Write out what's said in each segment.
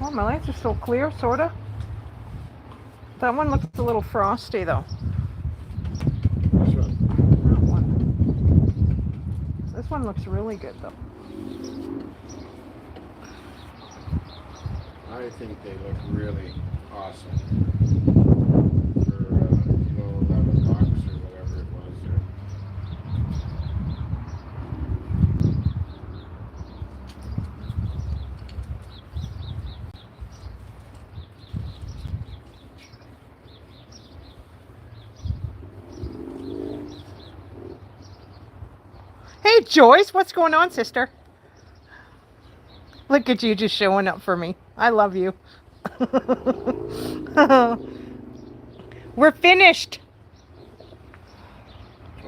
Oh, my lights are still clear, sorta. That one looks a little frosty, though. Which one? That one. This one looks really good, though. I think they look really awesome. For, 11 bucks or whatever it was there. Hey, Joyce, what's going on, sister? Look at you just showing up for me. I love you. We're finished.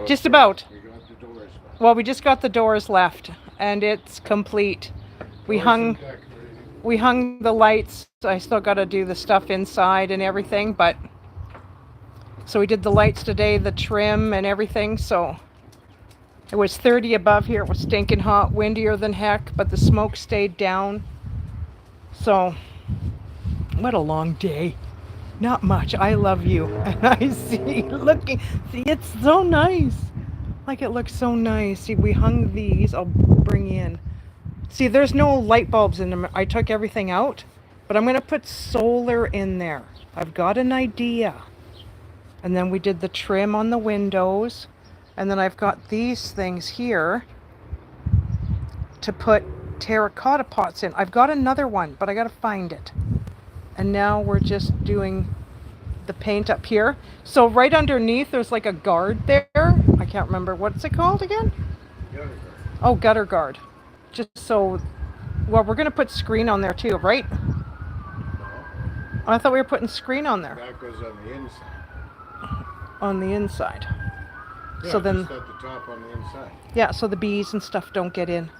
Just about. We got the doors left. Well, we just got the doors left, and it's complete. We hung the lights. I still got to do the stuff inside and everything, but so we did the lights today, the trim and everything. So it was 30 above here. It was stinking hot, windier than heck, but the smoke stayed down. So what a long day. Not much. I love you. And I see, it's so nice. Like, it looks so nice. See, we hung these. I'll bring in. See, there's no light bulbs in them. I took everything out, but I'm going to put solar in there. I've got an idea. And then we did the trim on the windows. And then I've got these things here to put terracotta pots in. I've got another one, but I got to find it. And now we're just doing the paint up here. So right underneath, there's like a guard there. I can't remember. What's it called again? Gutter guard. Oh, gutter guard. Just so, well, we're going to put screen on there too, right? No, I thought we were putting screen on there. that goes on the inside. On the inside. Yeah, So then, just at the top on the inside. yeah, so the bees and stuff don't get in.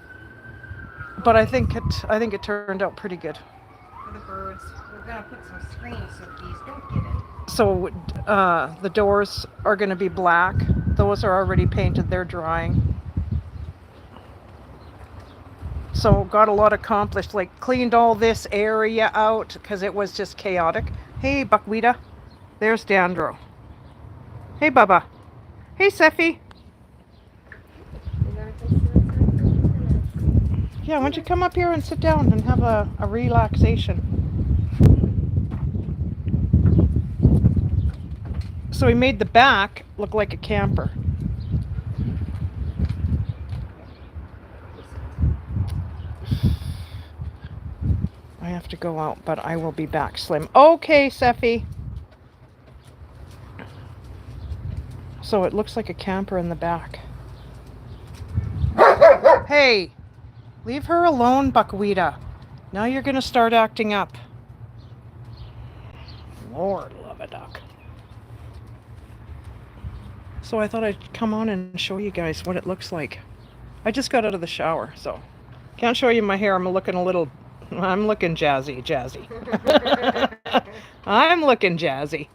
But I think it turned out pretty good. For the birds, we're gonna put some screens so the bees don't get in. So the doors are going to be black. Those are already painted. They're drying. So got a lot accomplished. Like, cleaned all this area out because it was just chaotic. Hey, Buckwheata. There's Dandro. Hey, Bubba. Hey, Seffi. Yeah, why don't you come up here and sit down and have a relaxation. So we made the back look like a camper. I have to go out, but I will be back, Slim. Okay, Seffi. So it looks like a camper in the back. Hey, leave her alone, Buckwheata. Now you're going to start acting up. Lord love a duck. So I thought I'd come on and show you guys what it looks like. I just got out of the shower, so can't show you my hair. I'm looking jazzy. I'm looking jazzy.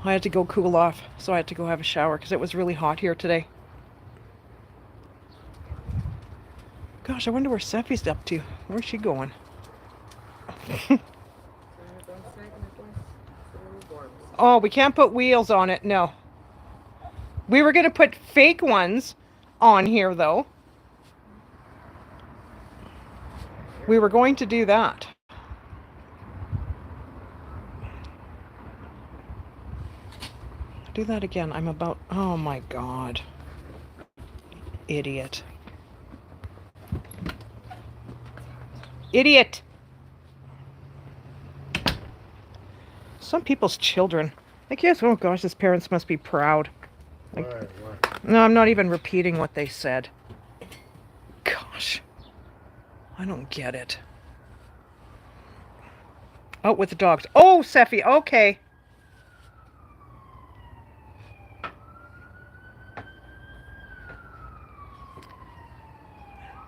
I had to go cool off, so I had to go have a shower because it was really hot here today. Gosh, I wonder where Seffi's up to. Where's she going? Oh, we can't put wheels on it, no. We were going to put fake ones on here, though. We were going to do that. Do that again. I'm about... Oh, my God. Idiot. Idiot! Some people's children. I guess, oh gosh, his parents must be proud. Like, What? no, I'm not even repeating what they said. Gosh. I don't get it. Out with the dogs. Oh, Seffi, okay.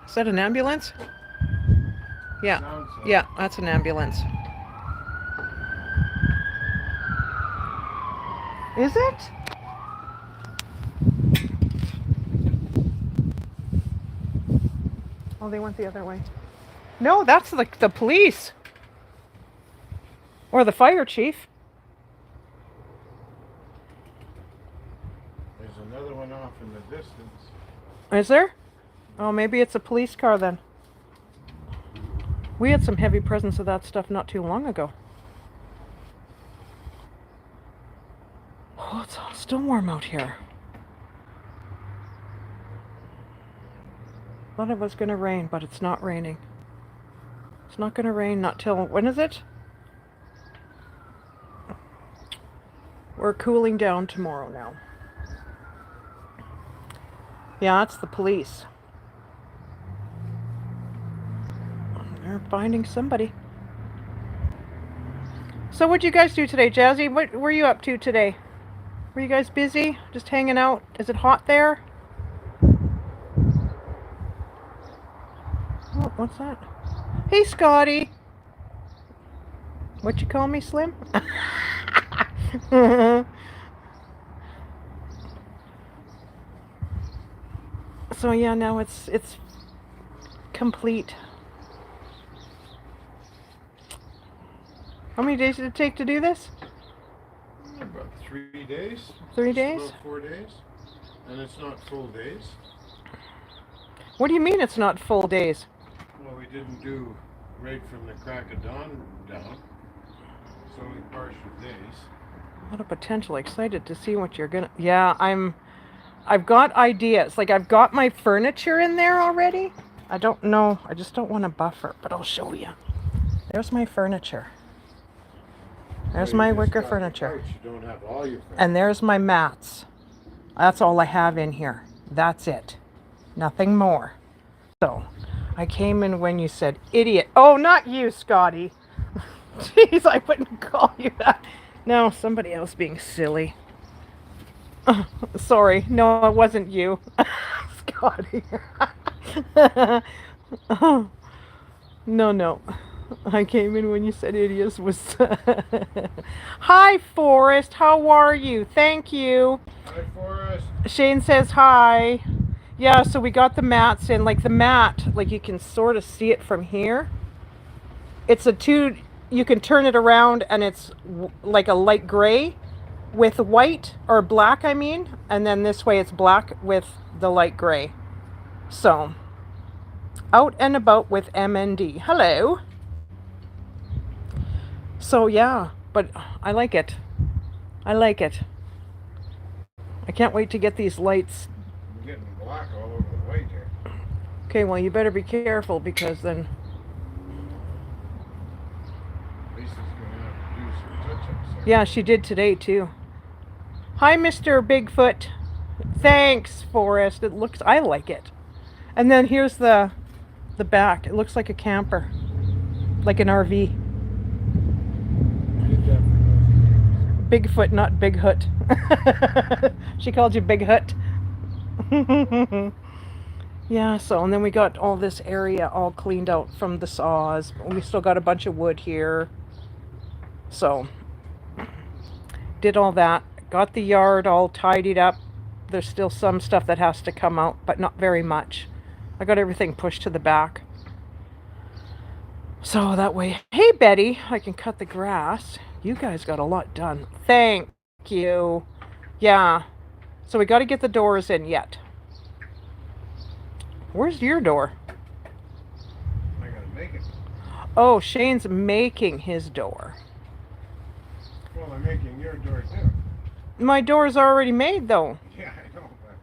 Is that an ambulance? Yeah, Sounds like- yeah, that's an ambulance. Is it? Oh, they went the other way. No, that's like the police. Or the fire chief. There's another one off in the distance. Is there? Oh, maybe it's a police car then. We had some heavy presence of that stuff not too long ago. Oh, it's still warm out here. Thought it was going to rain, but it's not raining. It's not going to rain not till, when is it? We're cooling down tomorrow now. Yeah, it's the police. They're finding somebody. So what'd you guys do today, Jazzy? What were you up to today? Were you guys busy? Just hanging out? Is it hot there? Oh, what's that? Hey, Scotty. What you call me, Slim? So yeah, now it's complete. How many days did it take to do this? About 3 days. 3 days? About 4 days. And it's not full days. What do you mean it's not full days? Well, we didn't do right from the crack of dawn down. It's only partial days. A lot of potential. Excited to see what you're gonna. Yeah, I've got ideas. Like I've got my furniture in there already. I don't know. I just don't want to buffer, but I'll show you. There's my furniture. There's So my you just wicker got the furniture. couch, you don't have all your furniture. And there's my mats. That's all I have in here. That's it. Nothing more. So, I came in when you said idiot. Oh, not you, Scotty. Jeez, I wouldn't call you that. No, somebody else being silly. Sorry. No, it wasn't you. Scotty. No. I came in when you said idiots was... Hi, Forrest. How are you? Thank you. Hi, Forrest. Shane says hi. Yeah, so we got the mats in. Like the mat, like you can sort of see it from here. It's you can turn it around and it's like a light gray with white, or black, I mean. And then this way it's black with the light gray. So, out and about with MND. Hello. So yeah, but I like it. I like it. I can't wait to get these lights. I'm getting black all over the white here. Okay, well you better be careful because then... Lisa's gonna have to do some touch-ups there. Yeah, she did today too. Hi, Mr. Bigfoot. Thanks, Forrest. It looks... I like it. And then here's the back. It looks like a camper. Like an RV. Did that for those Bigfoot, not Big Hoot. She called you Big Hoot. Yeah, so, and then we got all this area all cleaned out from the saws. We still got a bunch of wood here. So, did all that. Got the yard all tidied up. There's still some stuff that has to come out, but not very much. I got everything pushed to the back. So that way, hey Betty, I can cut the grass. You guys got a lot done. Thank you. Yeah. So we got to get the doors in yet. Where's your door? I gotta make it. Oh, Shane's making his door. Well, I'm making your door too. My door's already made though. Yeah, I know, but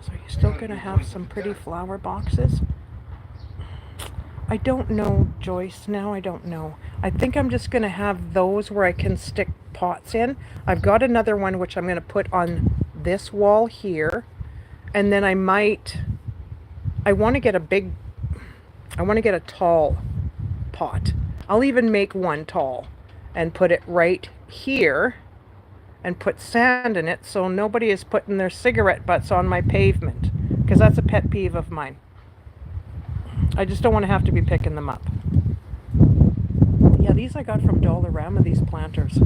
So are you still going to have some pretty flower boxes? I don't know, Joyce. Now I don't know. I think I'm just going to have those where I can stick pots in. I've got another one which I'm going to put on this wall here. And then I want to get a tall pot. I'll even make one tall and put it right here and put sand in it so nobody is putting their cigarette butts on my pavement, because that's a pet peeve of mine. I just don't want to have to be picking them up. Yeah, these I got from Dollarama, these planters.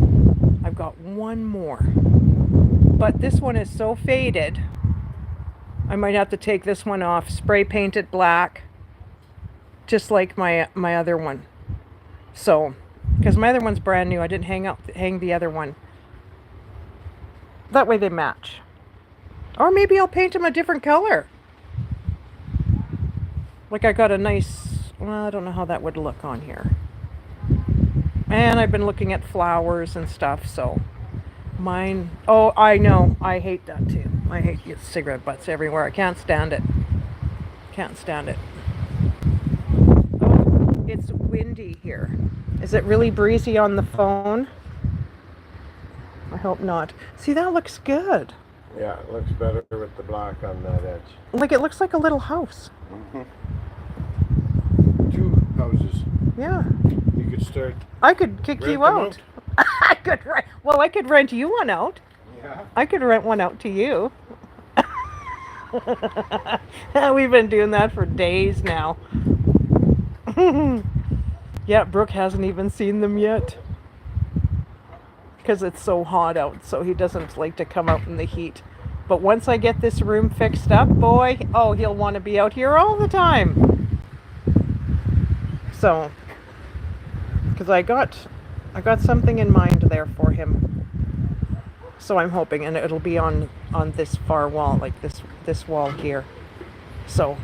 I've got one more. But this one is so faded, I might have to take this one off, spray paint it black, just like my other one. So, Because my other one's brand new. I didn't hang the other one. That way they match. Or maybe I'll paint them a different color. Like I got a nice, well, I don't know how that would look on here. And I've been looking at flowers and stuff, so mine, oh, I know, I hate that too. I hate cigarette butts everywhere. I can't stand it. Can't stand it. Oh, it's windy here. Is it really breezy on the phone? I hope not. See, that looks good. Yeah, it looks better with the black on that edge. Like it looks like a little house. Mm-hmm. 2 houses. Yeah. You could start. I could kick Rent you them out. I could rent. Well, I could rent you one out. Yeah. I could rent one out to you. We've been doing that for days now. Yeah, Brooke hasn't even seen them yet. Because it's so hot out, so he doesn't like to come out in the heat. But once I get this room fixed up, boy, oh, he'll want to be out here all the time. So, because I got something in mind there for him. So I'm hoping, and it'll be on this far wall, like this wall here. So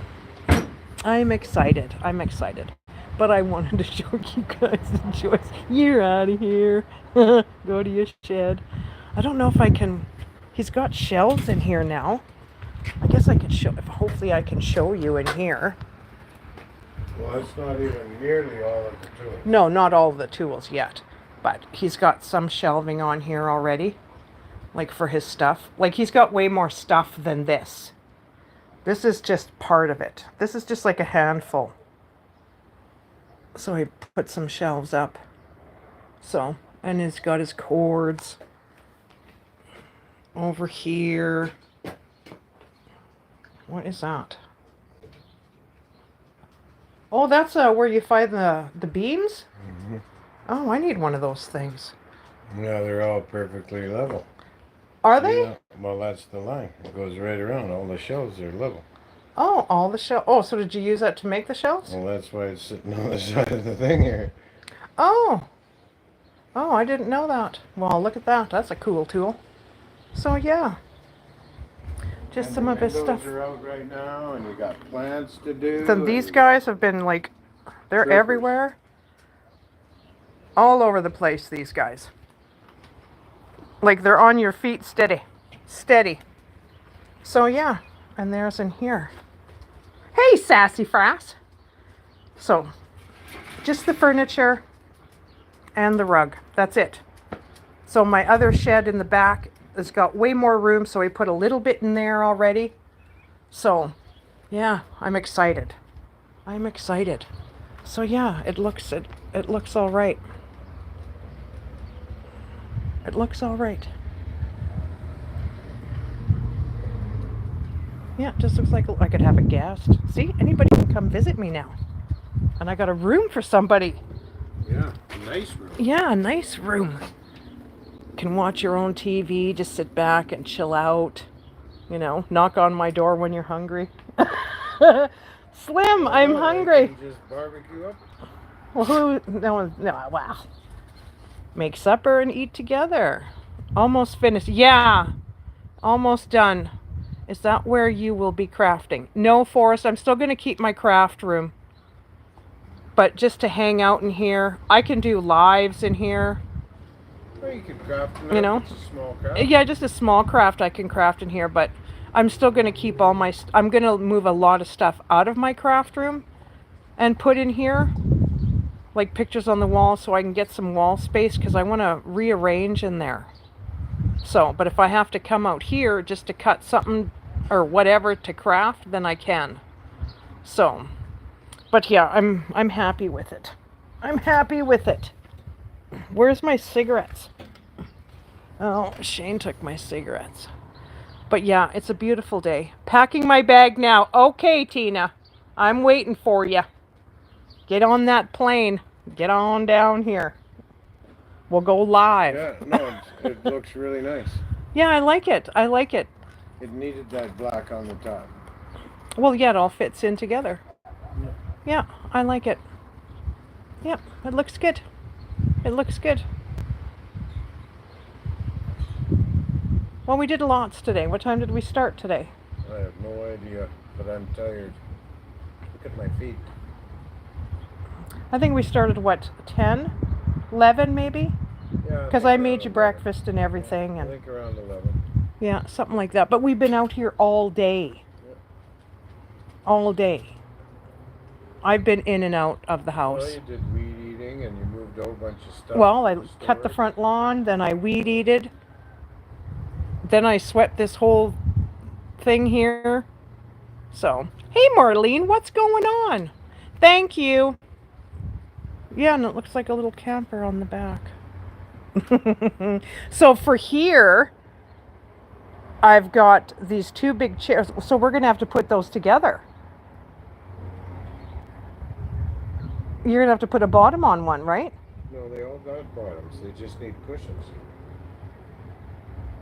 I'm excited. But I wanted to show you guys the Joyce. You're out of here. Go to your shed. I don't know if I can. He's got shelves in here now. I guess I could show. Hopefully, I can show you in here. Well, that's not even nearly all of the tools. No, not all of the tools yet. But he's got some shelving on here already. Like for his stuff. Like he's got way more stuff than this. This is just part of it. This is just like a handful. So he put some shelves up. So, and he's got his cords over here. What is that? Oh, that's where you find the beams? Mm-hmm. Oh, I need one of those things. No, they're all perfectly level. Are they? Yeah, well, that's the line. It goes right around. All the shelves are level. Oh, all the shelves. Oh, so did you use that to make the shelves? Well, that's why it's sitting on the side of the thing here. Oh. Oh, I didn't know that. Well, look at that. That's a cool tool. So, yeah. Just And some the of his windows stuff. are out right now, and you got plants to do. So these guys have been like, they're Troopers. everywhere. All over the place, these guys. Like they're on your feet steady. Steady. So, yeah. And there's in here. Hey, sassy frass. So, just the furniture and the rug. That's it. So my other shed in the back has got way more room, so I put a little bit in there already. So, yeah, I'm excited. I'm excited. So yeah, it looks all right. It looks all right. Yeah, it just looks like I could have a guest. See, anybody can come visit me now. And I got a room for somebody. Yeah, a nice room. Yeah, a nice room. Can watch your own TV, just sit back and chill out. You know, knock on my door when you're hungry. Slim, I'm hungry. You just barbecue up. Well, no, wow. Make supper and eat together. Almost finished. Yeah, almost done. Is that where you will be crafting? No, Forrest, I'm still going to keep my craft room. But just to hang out in here. I can do lives in here. Well, you could craft it. You know? It's a small craft. Yeah, just a small craft I can craft in here. But I'm still going to keep all my... I'm going to move a lot of stuff out of my craft room and put in here. Like pictures on the wall so I can get some wall space because I want to rearrange in there. So, but if I have to come out here just to cut something or whatever to craft, then I can. So, but yeah, I'm happy with it. I'm happy with it. Where's my cigarettes? Oh, Shane took my cigarettes. But yeah, it's a beautiful day. Packing my bag now. Okay, Tina. I'm waiting for you. Get on that plane. Get on down here. We'll go live. Yeah, no, it looks really nice. Yeah, I like it. I like it. It needed that black on the top. Well, yeah, it all fits in together. Yeah, I like it. Yeah, it looks good. It looks good. Well, we did lots today. What time did we start today? I have no idea, but I'm tired. Look at my feet. I think we started, what, 10? 11 maybe? Yeah. Because I made you breakfast and everything. I And think around 11. yeah, something like that. But we've been out here all day. Yep. All day. I've been in and out of the Well, house. you did weed eating and you moved a whole bunch of stuff. Well, I to cut the storage. front lawn, then I weed eated. Then I swept this whole thing here. So, hey Marlene, what's going on? Thank you. Yeah, and it looks like a little camper on the back. So for here, I've got these two big chairs. So we're going to have to put those together. You're going to have to put a bottom on one, right? No, they all got bottoms. They just need cushions.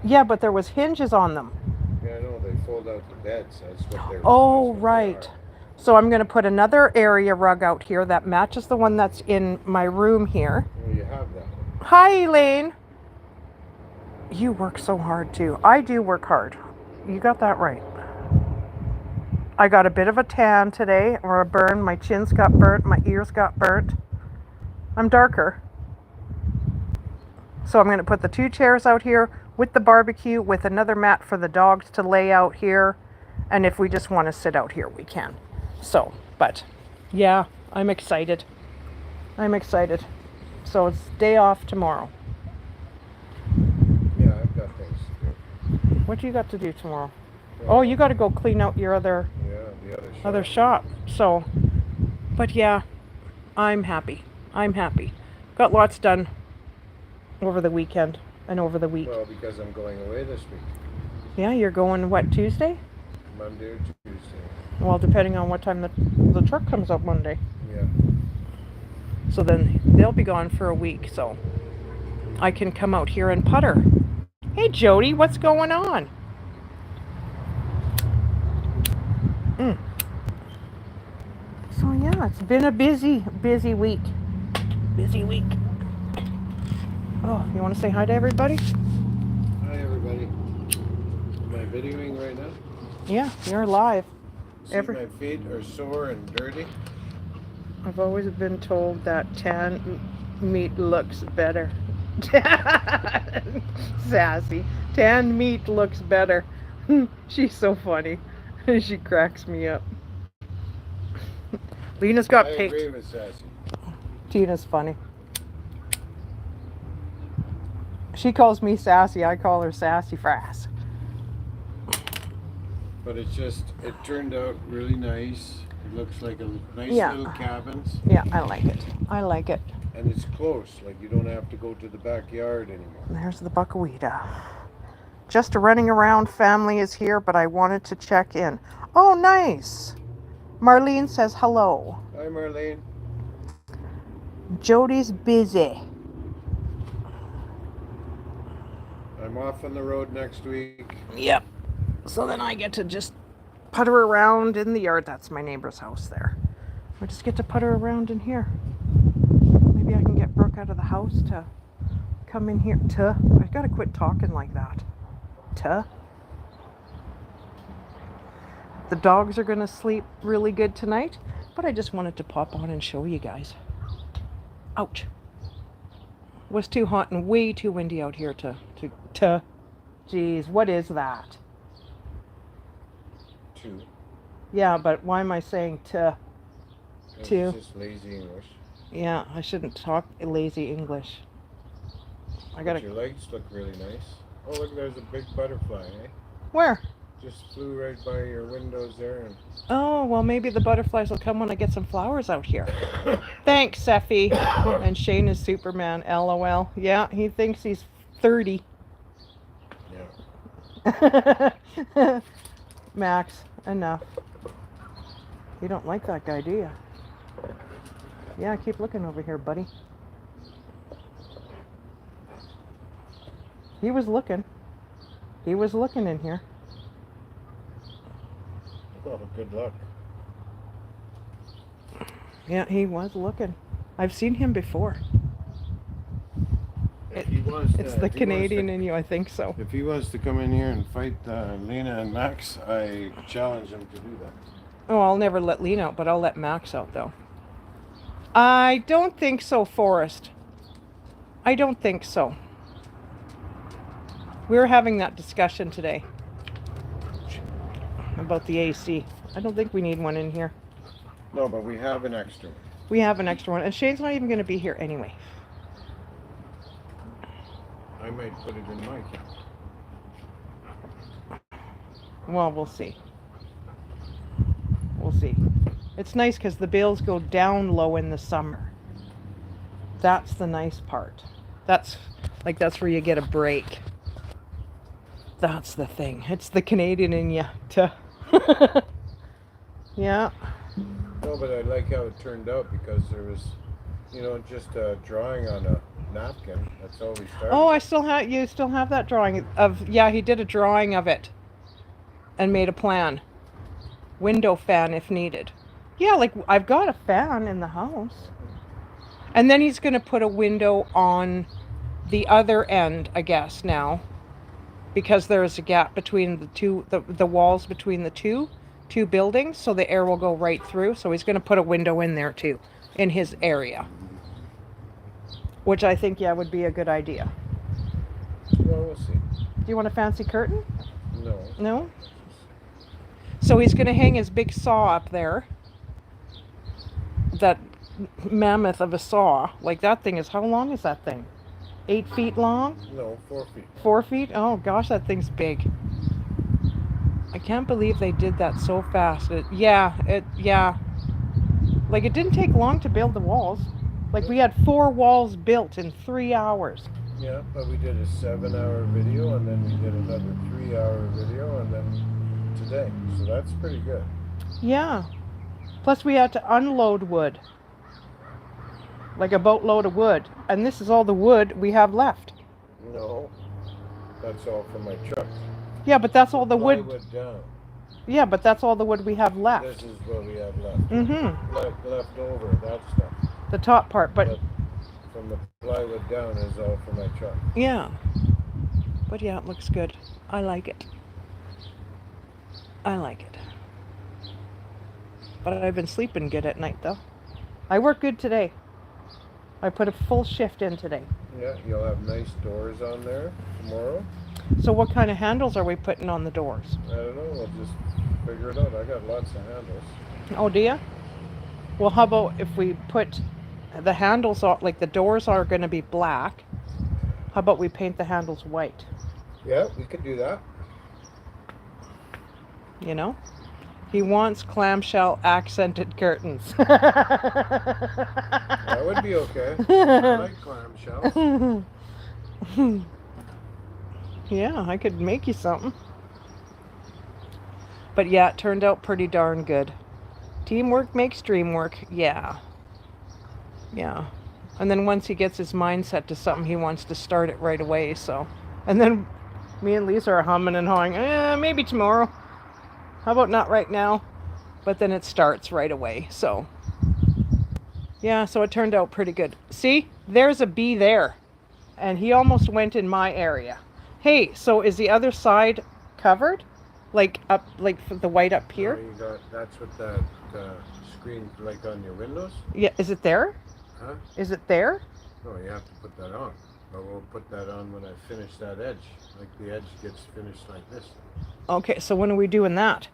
Yeah, but there was hinges on them. Yeah, I know. They fold out the beds. That's what they're. Oh, that's what they right. are. So I'm going to put another area rug out here that matches the one that's in my room here. Well, you have that one. Hi, Elaine. You work so hard, too. I do work hard. You got that right. I got a bit of a tan today, or a burn. My chin's got burnt. My ears got burnt. I'm darker. So I'm going to put the two chairs out here with the barbecue, with another mat for the dogs to lay out here. And if we just want to sit out here, we can. So, but yeah, I'm excited. I'm excited. So it's day off tomorrow. Yeah, I've got things to do. What do you got to do tomorrow? Well, Oh, you got to go clean out your other Yeah, the other shop. So, but yeah, I'm happy. I'm happy. Got lots done over the weekend and over the week. Well, because I'm going away this week. Yeah, you're going, what, Tuesday? Monday or Tuesday. Well, depending on what time the truck comes up Monday. Yeah. So then they'll be gone for a week, so I can come out here and putter. Hey Jody, what's going on? So yeah, it's been a busy week. Busy week. Oh, you want to say hi to everybody? Hi, everybody. Am I videoing right now? Yeah, you're live. See, my feet are sore and dirty. I've always been told that tan meat looks better. Sassy. Tan meat looks better. She's so funny. She cracks me up. Lena's got I pink. agree with Sassy. Tina's funny. She calls me sassy. I call her sassy frass. But it's just, it turned out really nice. It looks like a nice Yeah. little cabins. Yeah, I like it. I like it. And it's close. Like, you don't have to go to the backyard anymore. There's the buckwheat. Just a running around family is here, but I wanted to check in. Oh, nice. Marlene says hello. Hi, Marlene. Jody's busy. I'm off on the road next week. Yep. So then I get to just putter around in the yard. That's my neighbor's house there. I just get to putter around in here. Maybe I can get Brooke out of the house to come in here. I gotta quit talking like that. The dogs are gonna sleep really good tonight, but I just wanted to pop on and show you guys. Ouch. It was too hot and way too windy out here to. Geez, what is that? 2. Yeah, but why am I saying to? It's 2. just lazy English. Yeah, I shouldn't talk lazy English. I gotta. But your legs look really nice. Oh, look, there's a big butterfly, eh? Where? Just flew right by your windows there. And Oh, well, maybe the butterflies will come when I get some flowers out here. Thanks, Seffy. And Shane is Superman, LOL. Yeah, he thinks he's 30. Yeah. Max, enough. You don't like that guy, do you? Yeah, keep looking over here, buddy. He was looking. He was looking in here. Oh, good luck. Yeah, he was looking. I've seen him before. wants to, It's the if he wants Canadian to, in you, I think so. if he wants to come in here and fight Lena and Max, I challenge him to do that. Oh, I'll never let Lena out, but I'll let Max out, though. I don't think so, Forrest. I don't think so. We were having that discussion today about the AC. I don't think we need one in here. No, but we have an extra one. We have an extra one, and Shane's not even going to be here anyway. I might put it in my camp. Well, we'll see. We'll see. It's nice because the bills go down low in the summer. That's the nice part. That's where you get a break. That's the thing. It's the Canadian in you. Yeah. No, but I like how it turned out because there was, just a drawing on a napkin. That's all we started. Oh, you still have that drawing of, yeah, he did a drawing of it and made a plan. Window fan if needed. Yeah, like I've got a fan in the house. And then he's going to put a window on the other end, I guess, now. Because there is a gap between the two, the walls between the two buildings, so the air will go right through. So he's going to put a window in there too, in his area. Which I think, yeah, would be a good idea. Well, we'll see. Do you want a fancy curtain? No. No? So he's going to hang his big saw up there. That mammoth of a saw. Like that thing is, how long is that thing? 8 feet long? No, 4 feet. 4 feet? Oh gosh, that thing's big. I can't believe they did that so fast. Yeah. Like it didn't take long to build the walls. Like we had 4 walls built in 3 hours. Yeah, but we did a 7-hour video and then we did another 3-hour video and then today. So that's pretty good. Yeah. Plus we had to unload wood. Like a boatload of wood. And this is all the wood we have left. No, that's all for my truck. Yeah, but that's all the wood. Plywood down. Yeah, but that's all the wood we have left. This is what we have left. Mm-hmm. Left over, that stuff. The top part, but from the plywood down is all for my truck. yeah. But yeah, it looks good. I like it. I like it. But I've been sleeping good at night, though. I work good today. I put a full shift in today. Yeah, you'll have nice doors on there tomorrow. So what kind of handles are we putting on the doors? I don't know, we'll just figure it out. I got lots of handles. Oh, do you? Well, how about if we put the handles, like the doors are going to be black. How about we paint the handles white? Yeah, we could do that. You know? He wants clamshell accented curtains. That would be okay. I like clamshells. Yeah, I could make you something. But yeah, it turned out pretty darn good. Teamwork makes dream work. Yeah. Yeah. And then once he gets his mindset to something, he wants to start it right away. So, and then me and Lisa are humming and hawing. Maybe tomorrow. How about not right now? But then it starts right away. So, yeah, so it turned out pretty good. See, there's a bee there. And he almost went in my area. Hey, so is the other side covered? Like up, like the white up here? That's what that screen, like on your windows? Yeah, is it there? Huh? Is it there? No, you have to put that on. But we'll put that on when I finish that edge. Like the edge gets finished like this. Okay, so when are we doing that?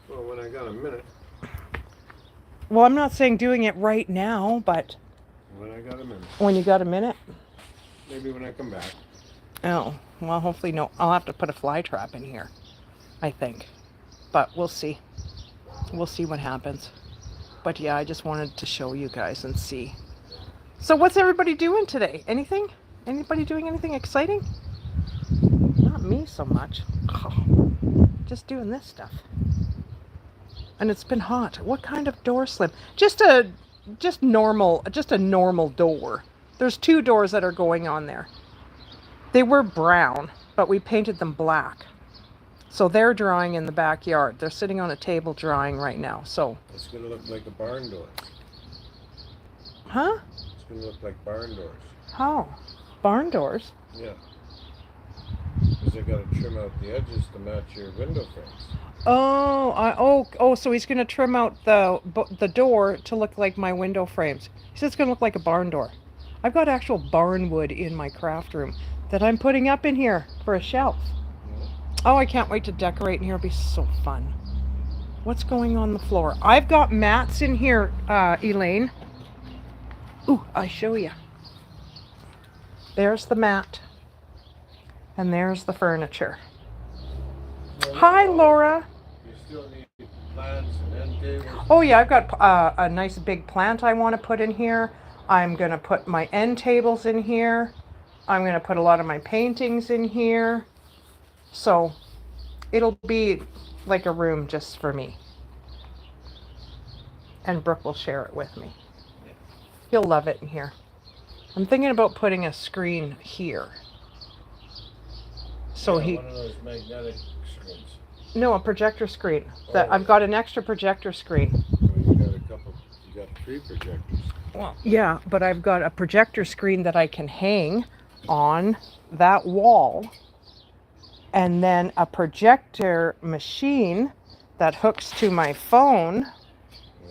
Well, when I got a minute. Well, I'm not saying doing it right now, but When I got a minute. when you got a minute? Maybe when I come back. Oh, well, hopefully no. I'll have to put a fly trap in here, I think. But we'll see. We'll see what happens. But yeah, I just wanted to show you guys and see. So what's everybody doing today? Anything? Anybody doing anything exciting? Not me so much. Oh, just doing this stuff. And it's been hot. What kind of door slim? Just a normal door. There's 2 doors that are going on there. They were brown, but we painted them black. So they're drying in the backyard. They're sitting on a table drying right now. So It's going to look like a barn door. huh? It's going to look like barn doors. How? Barn doors? Yeah. Because I got to trim out the edges to match your window frames. Oh, so he's gonna trim out the door to look like my window frames. He said it's gonna look like a barn door. I've got actual barn wood in my craft room that I'm putting up in here for a shelf. Yeah. Oh, I can't wait to decorate in here. It'll be so fun. What's going on the floor? I've got mats in here, Elaine. Ooh, I'll show you. There's the mat. And there's the furniture. Hi, Laura. You still need plants and end tables. Oh yeah, I've got a nice big plant I want to put in here. I'm going to put my end tables in here. I'm going to put a lot of my paintings in here. So it'll be like a room just for me. And Brooke will share it with me. He'll love it in here. I'm thinking about putting a screen here. So Yeah, he... one of those magnetic screens. No, a projector screen. That I've got an extra projector screen. So you got 3 projectors. Well, yeah, but I've got a projector screen that I can hang on that wall, and then a projector machine that hooks to my phone,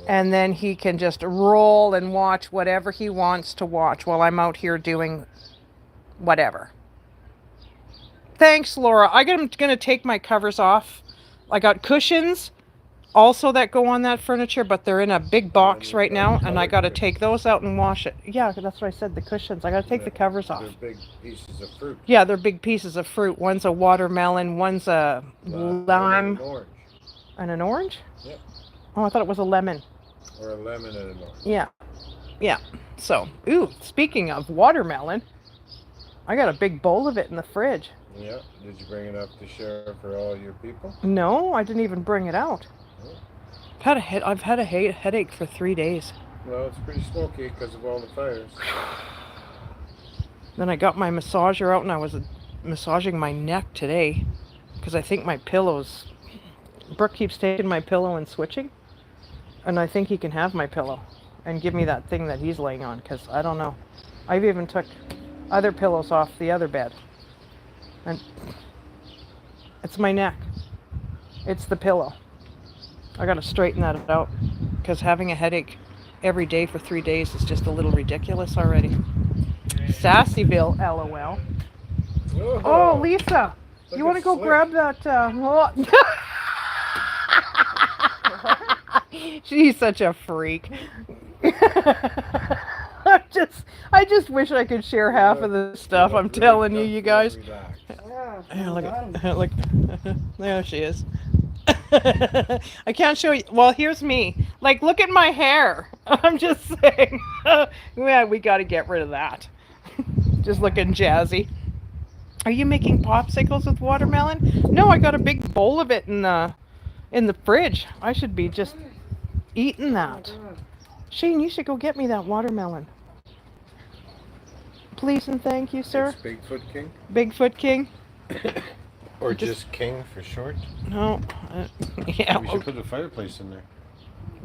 and then he can just roll and watch whatever he wants to watch while I'm out here doing whatever. Thanks, Laura. I'm going to take my covers off. I got cushions also that go on that furniture, but they're in a big box right now, and I got to take those out and wash it. Yeah, that's what I said, the cushions. I got to take the covers off. They're big pieces of fruit. Yeah, they're big pieces of fruit. One's a watermelon, one's a lime. And an orange. And an orange? Yep. Oh, I thought it was a lemon. Or a lemon and an orange. Yeah. Yeah. So, ooh, speaking of watermelon, I got a big bowl of it in the fridge. Yeah. Did you bring enough to share for all your people? No, I didn't even bring it out. Oh. I've had a headache for 3 days. Well, it's pretty smoky because of all the fires. Then I got my massager out and I was massaging my neck today because I think my pillows... Brooke keeps taking my pillow and switching. And I think he can have my pillow and give me that thing that he's laying on, because I don't know. I've even took other pillows off the other bed. And it's my neck. It's the pillow. I got to straighten that out, because having a headache every day for 3 days is just a little ridiculous already. Sassyville, LOL. Oh, Lisa, you want to go grab that? She's such a freak. I just wish I could share half of the stuff. I'm telling you, you guys. Here, look, there she is. I can't show you. Well, here's me. Like, look at my hair. I'm just saying. Yeah, we got to get rid of that. Just looking jazzy. Are you making popsicles with watermelon? No, I got a big bowl of it in the fridge. I should be just eating that. Shane, you should go get me that watermelon. Please and thank you, sir. It's Bigfoot King? Bigfoot King? Or just King for short? No. Yeah. We should put a fireplace in there.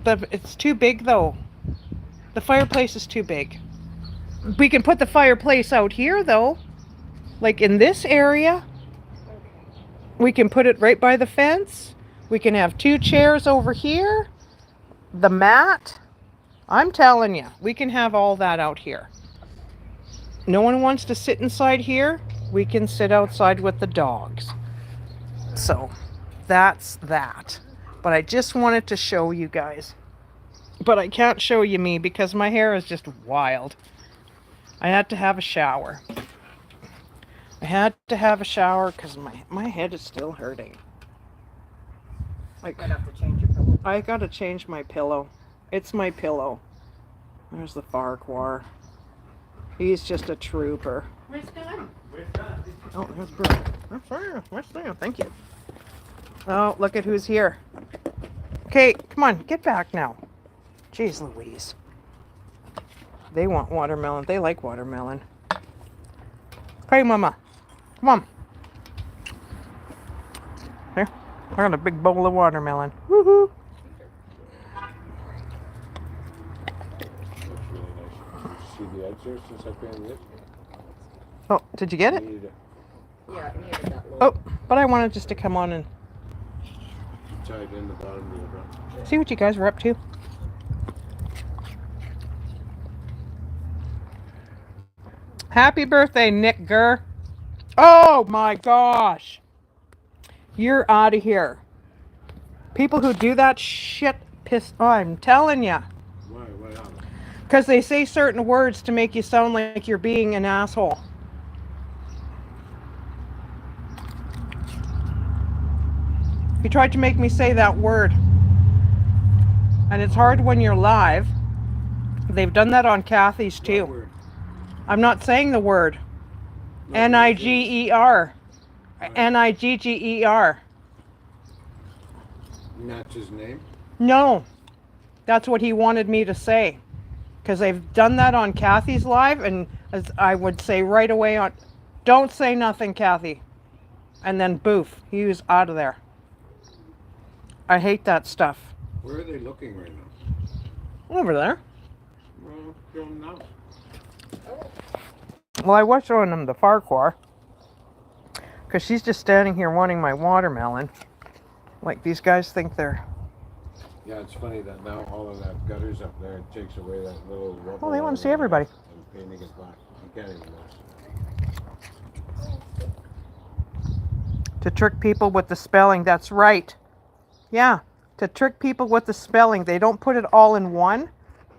But it's too big, though. The fireplace is too big. We can put the fireplace out here, though. Like in this area. We can put it right by the fence. We can have 2 chairs over here. The mat. I'm telling you, we can have all that out here. No one wants to sit inside here. We can sit outside with the dogs. So that's that. But I just wanted to show you guys. But I can't show you me because my hair is just wild. I had to have a shower. I had to have a shower because my head is still hurting. Might have to change your pillow. I gotta change my pillow. It's my pillow. There's the Farquhar. He's just a trooper. Where's Don? Oh, there's Brooke. Where's Sam? Thank you. Oh, look at who's here. Okay, come on, get back now. Jeez Louise. They want watermelon. They like watermelon. Okay, Mama. Come on. Here. I got a big bowl of watermelon. Woohoo! Looks really nice. Did you see the edge there since I painted it? Oh, did you get it? Needed it. Yeah, it needed that little. Oh, but I wanted just to come on and Tied in the bottom of the rod. see what you guys were up to. Happy birthday, Nick Gurr. Oh my gosh. You're out of here. People who do that shit piss. Oh, I'm telling ya. Why? What happened? Because they say certain words to make you sound like you're being an asshole. He tried to make me say that word. And it's hard when you're live. They've done that on Kathy's What too. word? I'm not saying the word. No, Niger. Nigger. That's his name? No, that's what he wanted me to say. Because they've done that on Kathy's live, and as I would say right away on, don't say nothing, Kathy. And then boof, he was out of there. I hate that stuff. Where are they looking right now? Over there. Well, don't know. Well, I was showing them the Farquhar. Because she's just standing here wanting my watermelon. Like these guys think they're... Yeah, it's funny that now all of that gutters up there takes away that little rubber. Well, they want to see line everybody. And painting it black. You can't even know. To trick people with the spelling, that's right. Yeah, to trick people with the spelling. They don't put it all in one.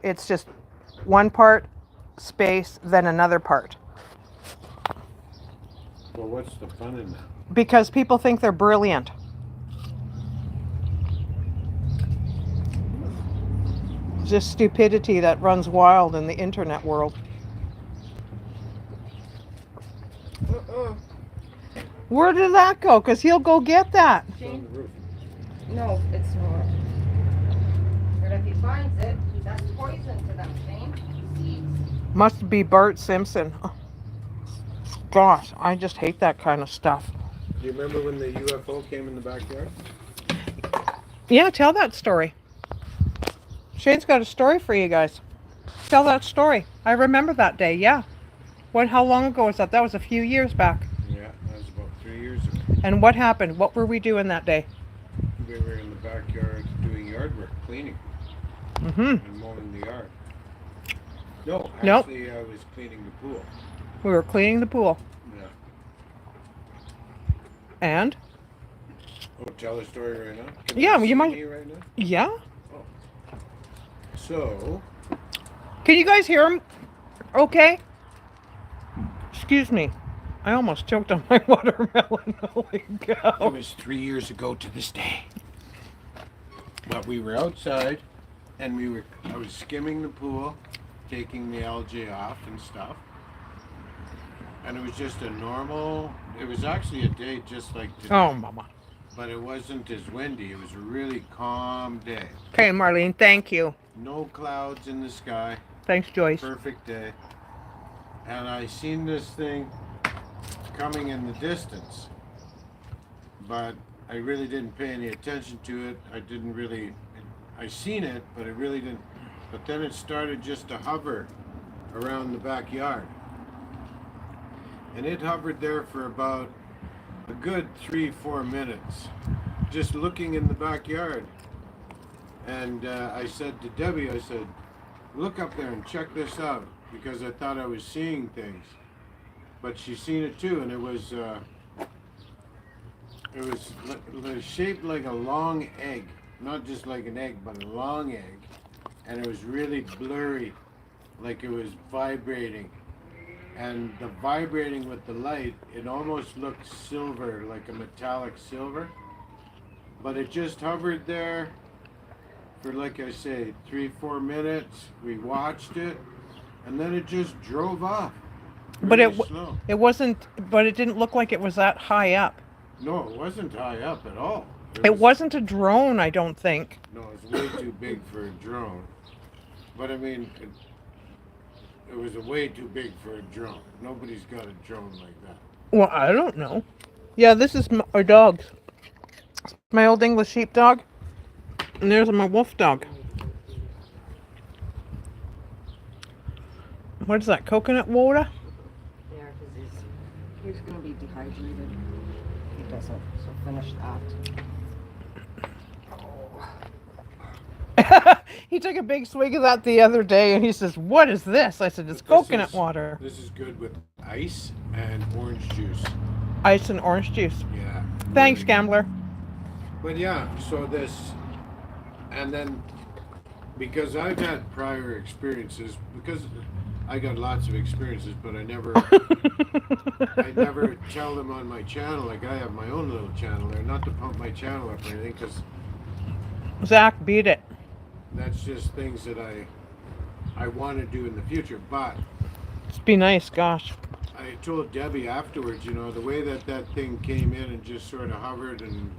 It's just one part, space, then another part. Well, what's the fun in that? Because people think they're brilliant. Just stupidity that runs wild in the internet world. Where did that go? Because he'll go get that. It's on the roof. No, it's not. But if he finds it, that's poison to them, Shane. Seeds. Must be Bart Simpson. Oh, gosh, I just hate that kind of stuff. Do you remember when the UFO came in the backyard? Yeah, tell that story. Shane's got a story for you guys. Tell that story. I remember that day, yeah. How long ago was that? That was a few years back. Yeah, that was about 3 years ago. And what happened? What were we doing that day? We were in the backyard doing yard work, cleaning Mm-hmm. and mowing the yard. No, Nope. actually I was cleaning the pool. We were cleaning the pool. Yeah. And? Oh, tell the story right now? Can Yeah, you you see might- me right now? Yeah? So, Can you guys hear him? Okay. Excuse me. I almost choked on my watermelon. Holy it cow. was 3 years ago to this day. But we were outside and I was skimming the pool, taking the algae off and stuff. And it was just it was actually a day just like today. Oh, mama. But it wasn't as windy. It was a really calm day. Okay, Marlene, thank you. No clouds in the sky. Thanks, Joyce. Perfect day. And I seen this thing coming in the distance. But I really didn't pay any attention to it. I seen it, but I really didn't. But then it started just to hover around the backyard. And it hovered there for about a good 3-4 minutes, just looking in the backyard. And I said to Debbie, I said, look up there and check this out, because I thought I was seeing things. But she seen it too, and it was shaped like a long egg, not just like an egg, but a long egg. And it was really blurry, like it was vibrating. And the vibrating with the light, it almost looked silver, like a metallic silver. But it just hovered there for, like I say, 3-4 minutes. We watched it, and then it just drove off. But Really slow. it wasn't, but it didn't look like it was that high up. No, it wasn't high up at all. It wasn't a drone, I don't think. No, it's way too big for a drone. But I mean, it was way too big for a drone. Nobody's got a drone like that. Well, I don't know. Yeah, this is our dogs. My old English sheepdog. And there's my wolf dog. What is that, coconut water? Yeah, because he's dehydrated. He doesn't, so finish that. He took a big swig of that the other day and he says, "What is this?" I said, "It's coconut water." This is good with ice and orange juice. Ice and orange juice. Yeah. Thanks, really. gambler. But yeah, so this, and then because I've had prior experiences, because I got lots of experiences, but I never tell them on my channel. Like I have my own little channel there, not to pump my channel up or anything, because Zach, beat it. that's just things that I want to do in the future. But Just be nice, gosh. I told Debbie afterwards, you know, the way that thing came in and just sort of hovered and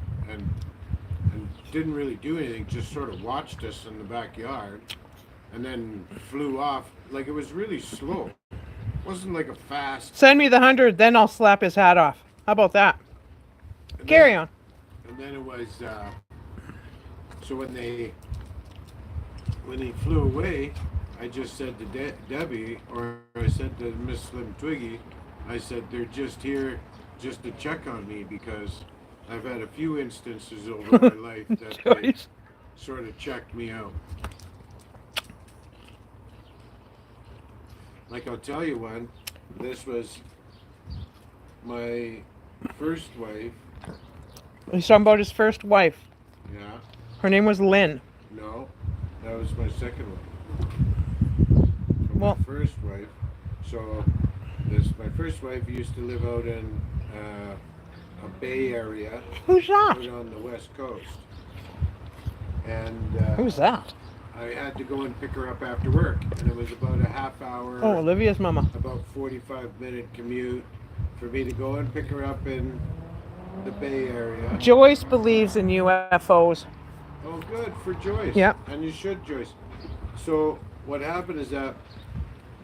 didn't really do anything, just sort of watched us in the backyard and then flew off. Like it was really slow. It wasn't like a fast. Send me the 100, then I'll slap his hat off. How about that? Carry on. And then it was, so when they flew away, I just said to Debbie, or I said to Miss Slim Twiggy, I said, they're just here just to check on me because I've had a few instances over my life that they sort of checked me out. Like I'll tell you one, this was my first wife. He's talking about his first wife. Yeah, Her name was Lynn. no, that was my second wife. Well, My first wife. So my first wife used to live out in a bay area who's that? out on the west coast, and Who's that? I had to go and pick her up after work, and it was about a half hour, Oh, Olivia's mama. about 45-minute commute for me to go and pick her up in the bay area. Joyce believes in UFOs. Oh, good for Joyce. Yep. And you should, Joyce. So what happened is that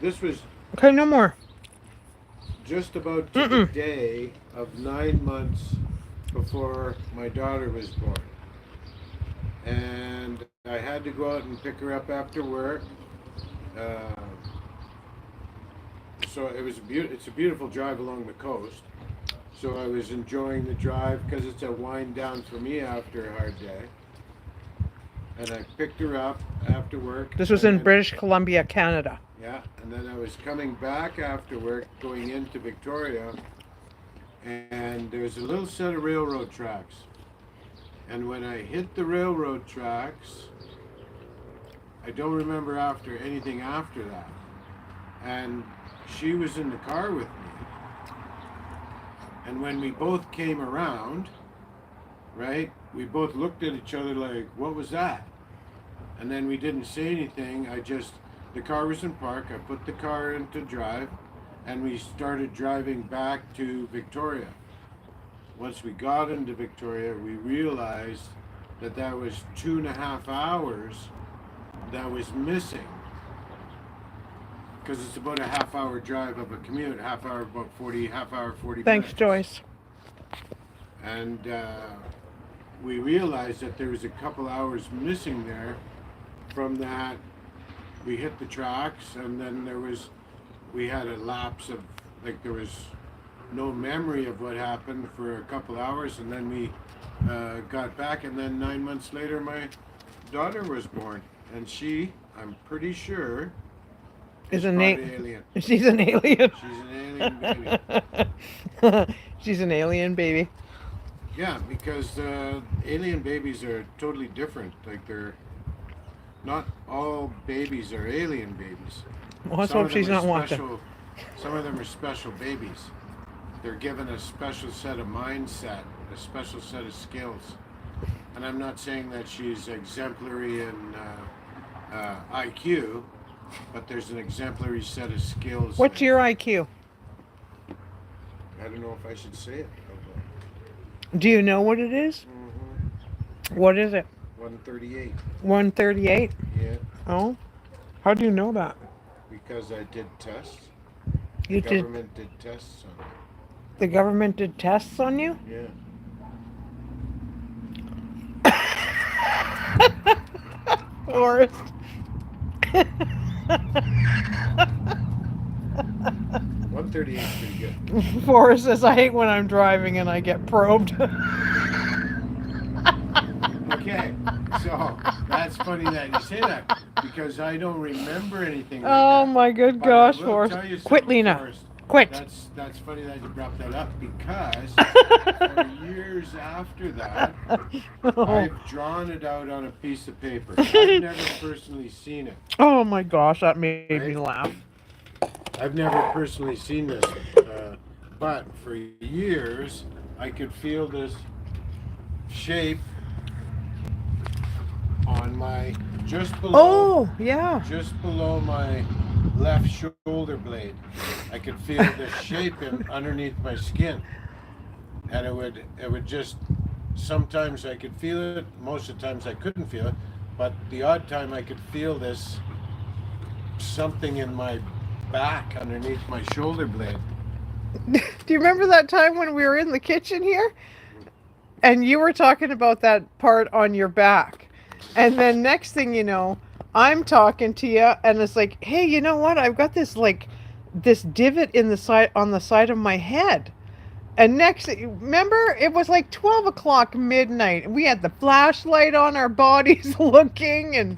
this was Okay, no more. just about to the day of 9 months before my daughter was born. And I had to go out and pick her up after work. So it was it's a beautiful drive along the coast. So I was enjoying the drive because it's a wind down for me after a hard day. And I picked her up after work. This was and in then- British Columbia, Canada. Yeah, and then I was coming back after work, going into Victoria, and there's a little set of railroad tracks. And when I hit the railroad tracks, I don't remember anything after that. And she was in the car with me. And when we both came around, right, we both looked at each other like, what was that? And then we didn't say anything. The car was in park. I put the car into drive, and we started driving back to Victoria. Once we got into Victoria, we realized that was 2.5 hours that was missing. Because it's about a half-hour drive of a commute, half hour 40 Thanks, minutes. Joyce. And we realized that there was a couple hours missing there from that. We hit the tracks, and then we had a lapse of, like, there was no memory of what happened for a couple hours, and then we got back, and then 9 months later my daughter was born, and she, I'm pretty sure, Is part an alien. She's an alien. She's an alien baby. She's an alien baby. Yeah, because alien babies are totally different. Like, they're not all babies are alien babies. Well, let's Some hope of them she's are not watching. Some of them are special babies. They're given a special set of mindset, a special set of skills. And I'm not saying that she's exemplary in IQ, but there's an exemplary set of skills. What's there. your IQ? I don't know if I should say it. Do you know what it is? Mm-hmm. What is it? 138. 138? Yeah, Oh? How do you know that? because I did tests. You The did. government did tests on it. The government did tests on you? Yeah. Forrest. 138 is pretty good. Forrest says, I hate when I'm driving and I get probed. Okay, so that's funny that you say that because I don't remember anything like Oh that. my good But gosh, I will Forrest. tell you Quit, something, Lena. Forrest. Quit. That's funny that you brought that up because for years after that, I've drawn it out on a piece of paper. I've never personally seen it. Oh my gosh, that made me Right? laugh. I've never personally seen this, but for years I could feel this shape on my just below Oh, yeah. my left shoulder blade. I could feel the shape underneath my skin, and it would just sometimes I could feel it. Most of the times I couldn't feel it, but the odd time I could feel this something in my back underneath my shoulder blade. Do you remember that time when we were in the kitchen here? And you were talking about that part on your back. And then next thing you know, I'm talking to you and it's like, hey, you know what? I've got this this divot in the side on the side of my head. And next, remember, it was like 12 o'clock midnight. We had the flashlight on our bodies looking. And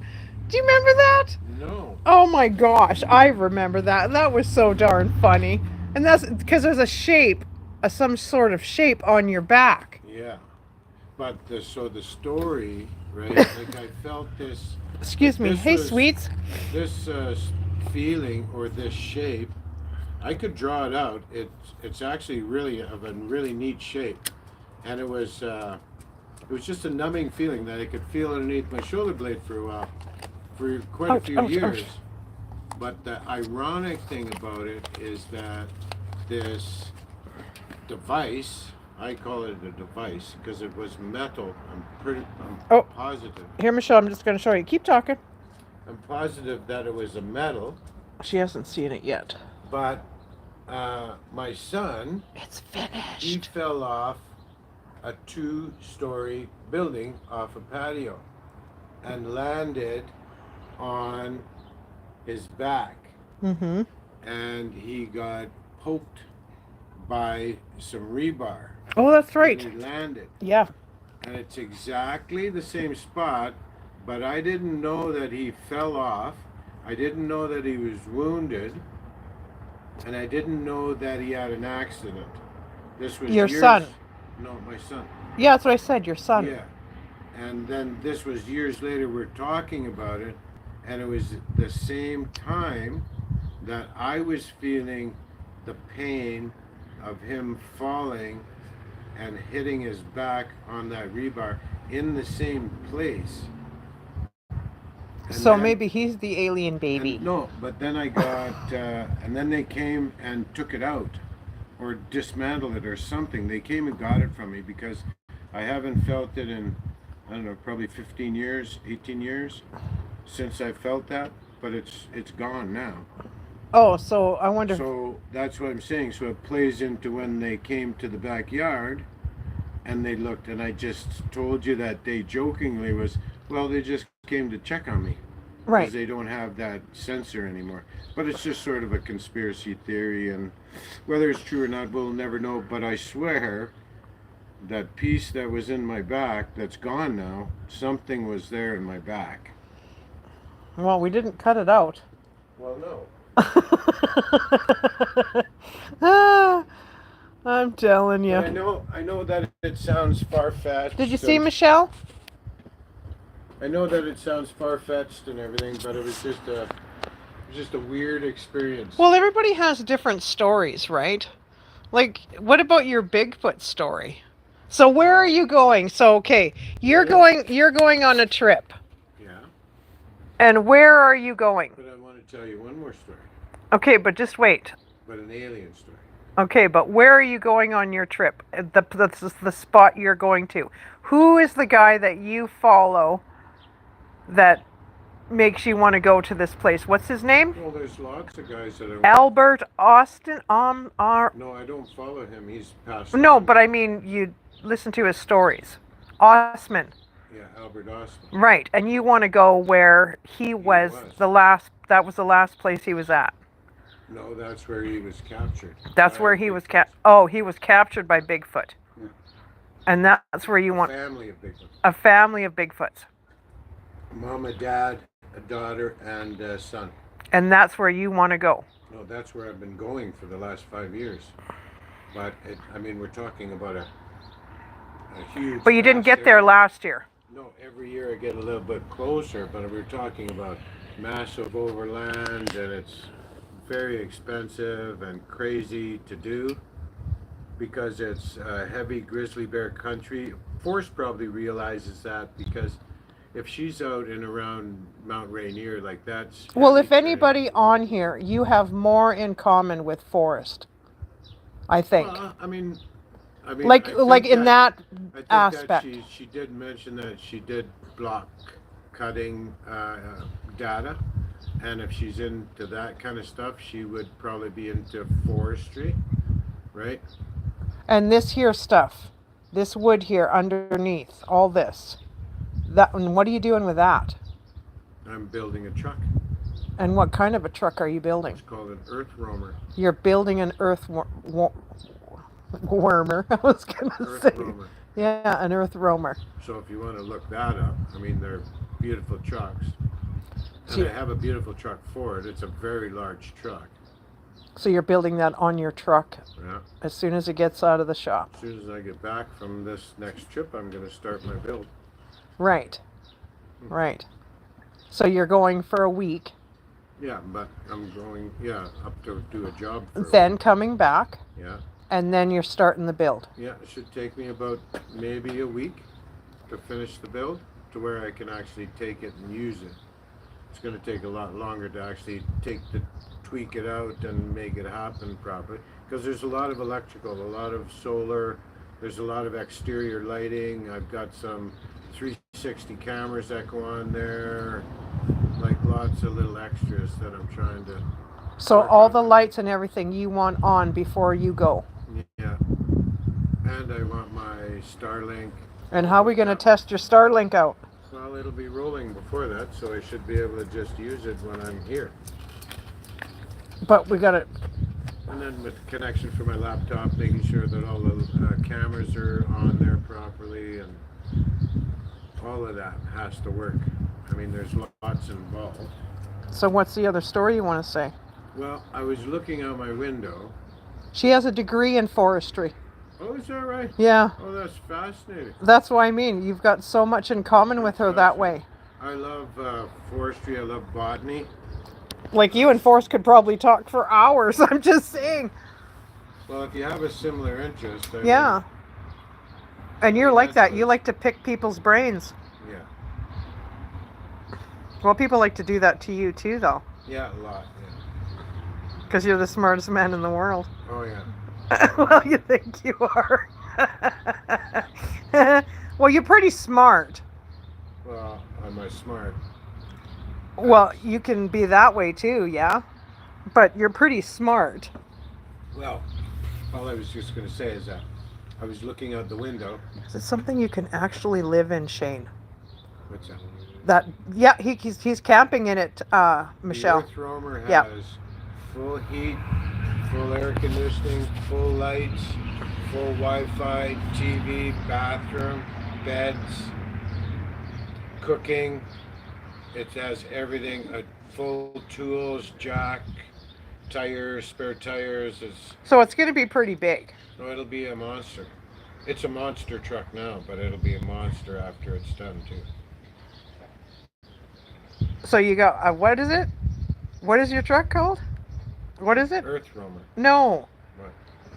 do you remember that? No. Oh my gosh, I remember that. That was so darn funny. And that's because there's a shape, some sort of shape on your back. Yeah. But so the story, right? Like I felt this. Excuse me. This Hey, was- sweets. This feeling or this shape, I could draw it out. It's actually really of a really neat shape, and it was just a numbing feeling that I could feel underneath my shoulder blade for a while, for quite a few years. But the ironic thing about it is that this device, I call it a device because it was metal. I'm positive. Here, Michelle, I'm just going to show you. Keep talking. I'm positive that it was a metal, She hasn't seen it yet. but my son, It's he finished. fell off a 2-story building off a patio and landed on his back, Mm-hmm. and he got poked by some rebar. Oh, that's when right. he landed, Yeah. and it's exactly the same spot, but I didn't know that he fell off. I didn't know that he was wounded, and I didn't know that he had an accident. This was Your years, son. No, my son. Yeah, that's what I said. Your son. Yeah, and then this was years later. We're talking about it, and it was the same time that I was feeling the pain of him falling and hitting his back on that rebar in the same place. And So then- maybe he's the alien baby. no, but then I got, and then they came and took it out, or dismantled it, or something. They came and got it from me because I haven't felt it in, I don't know, probably 15 years, 18 years since I felt that, but it's gone now. Oh, so I wonder. So that's what I'm saying. So it plays into when they came to the backyard and they looked, and I just told you that day jokingly was, well, they just came to check on me. Right. Because they don't have that sensor anymore. But it's just sort of a conspiracy theory, and whether it's true or not, we'll never know. But I swear that piece that was in my back that's gone now, something was there in my back. Well, we didn't cut it out. Well, no. Ah, I'm telling you. I know that it sounds far-fetched. Did you see Michelle? I know that it sounds far-fetched and everything, but it was just a weird experience. Well, everybody has different stories, right? Like, what about your Bigfoot story? So where are you going? So okay, you're going on a trip. Yeah, And where are you going? but I want to tell you one more story, Okay, but just wait. but an alien story. Okay, but where are you going on your trip? The spot you're going to. Who is the guy that you follow that makes you want to go to this place? What's his name? Well, there's lots of guys that Albert Austin. No, I don't follow him. He's passed No, on. but I mean, you listen to his stories. Osman. Yeah, Albert Austin. Right, and you want to go where he was was. the last. That was the last place he was at. No, that's where he was captured. That's by where he was Bigfoot. Oh, he was captured by Bigfoot. Yeah. And that's where you want Family of Bigfoot. a family of Bigfoots. Mom, a dad, a daughter, and a son. And that's where you want to go. No, that's where I've been going for the last 5 years. But I mean, we're talking about a huge. But you didn't vast get there area. last year. No, every year I get a little bit closer, but we're talking about massive overland, and it's very expensive and crazy to do because it's heavy grizzly bear country. Forrest probably realizes that because if she's out and around Mount Rainier, like that's Well, heavy if terrain. anybody on here, you have more in common with Forrest, I think. Well, I mean, like I think like in that I think aspect. that she did mention that she did block cutting data, and if she's into that kind of stuff, she would probably be into forestry, right? And this here stuff, this wood here underneath, all this. And what are you doing with that? I'm building a truck. And what kind of a truck are you building? It's called an earth roamer. You're building an wormer. I was gonna Earth say, roamer. yeah, an earth roamer. So if you want to look that up, I mean, they're beautiful trucks. So And I have a beautiful truck for it. It's a very large truck. So you're building that on your truck Yeah. as soon as it gets out of the shop. As soon as I get back from this next trip, I'm going to start my build. Right. Right. So you're going for a week, Yeah, but I'm going, up to do a job for then coming back, Yeah, and then you're starting the build. yeah. It should take me about maybe a week to finish the build to where I can actually take it and use it. It's going to take a lot longer to actually tweak it out and make it happen properly because there's a lot of electrical, a lot of solar, there's a lot of exterior lighting. I've got some 360 cameras that go on there, like lots of little extras that I'm trying to. So work all on. the lights and everything you want on before you go. Yeah, and I want my Starlink. And how are we going to test your Starlink out? Well, it'll be rolling before that, so I should be able to just use it when I'm here. But we got to, And then with connection for my laptop, making sure that all the cameras are on there properly, and all of that has to work. I mean, there's lots involved. so what's the other story you want to say? Well, I was looking out my window. She has a degree in forestry. Oh, is that right? Yeah, Oh, that's fascinating. that's what I mean. You've got so much in common with her that way. I love forestry. I love botany. Like you and Forrest could probably talk for hours. I'm just saying. Well, if you have a similar interest, I Yeah. And you're like that's that. You like to pick people's brains. mean, Well, people like to do that to you too, though, yeah, a lot. Yeah. because you're the smartest man in the world. Oh yeah. Well, you think you are. Well, you're pretty smart. Well, am I smart? Well, you can be that way too, yeah. But you're pretty smart. Well, all I was just going to say is that I was looking out the window. Is it something you can actually live in, Shane? What's that? That yeah, he's camping in it, Michelle. The Earth Roamer has Yep. full heat, full air conditioning, full lights, full Wi-Fi, TV, bathroom, beds, cooking. It has everything, full tools, jack, tires, spare tires. So it's going to be pretty big. It'll be a monster. It's a monster truck now, but it'll be a monster after it's done too. So you got what is it? What is your truck called? What is it? Earth Roamer. No. What?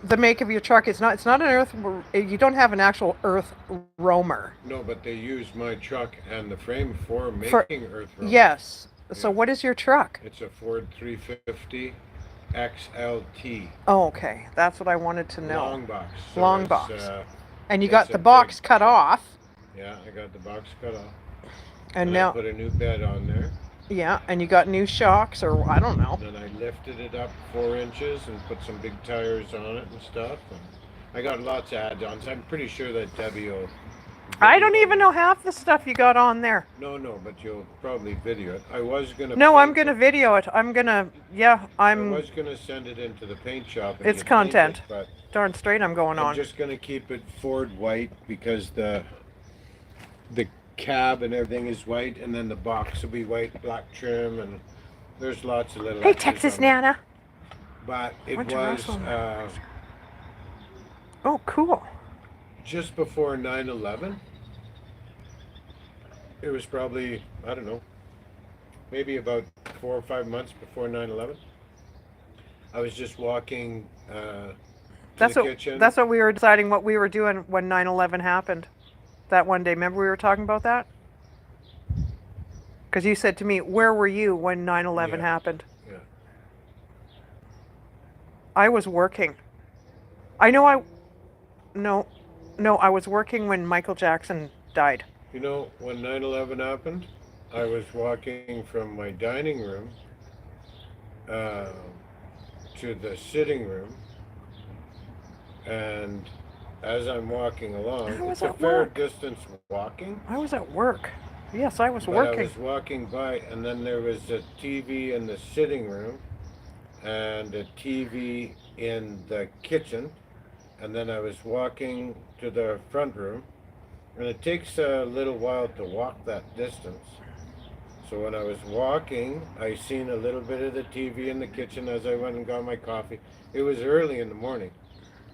The make of your truck. It's not an earth. You don't have an actual earth roamer. No, but they use my truck and the frame for making Earth Roamer. Yes. So Yeah. what is your truck? It's a Ford 350 XLT. Oh, okay. That's what I wanted to know. Long box. Long it's, box. And you it's got a the box big- cut off. Yeah, I got the box cut off. And I now, put a new bed on there. yeah, and you got new shocks, or I don't know. Then I lifted it up 4 inches and put some big tires on it and stuff. And I got lots of add-ons. I'm pretty sure that Debbie will I don't even know half the stuff you got on there. No, but you'll probably video it. I was gonna. No, I'm paint gonna it. video it. I'm gonna, yeah, I I'm, was gonna send it into the paint shop. And it's get content. painted, but Darn straight I'm going I'm on. just gonna keep it Ford white because the cab and everything is white, and then the box will be white, black trim, and there's lots of little. Hey, extras Texas on it. Nana. But it What'd you was wrestle there? Oh, cool. just before 9/11. It was probably, I don't know, maybe about 4 or 5 months before 9/11. I was just walking to That's the what, kitchen. that's what we were deciding what we were doing when 9/11 happened. That one day. Remember we were talking about that? Because you said to me, where were you when 9/11 Yeah. happened? Yeah. I was working. No, I was working when Michael Jackson died. You know, when 9/11 happened, I was walking from my dining room uh, to the sitting room, and as I'm walking along, I was it's a at fair work. distance walking. I was at work. Yes, I was But working. I was walking by, and then there was a TV in the sitting room, and a TV in the kitchen, and then I was walking to the front room, and it takes a little while to walk that distance. So when I was walking, I seen a little bit of the TV in the kitchen as I went and got my coffee. It was early in the morning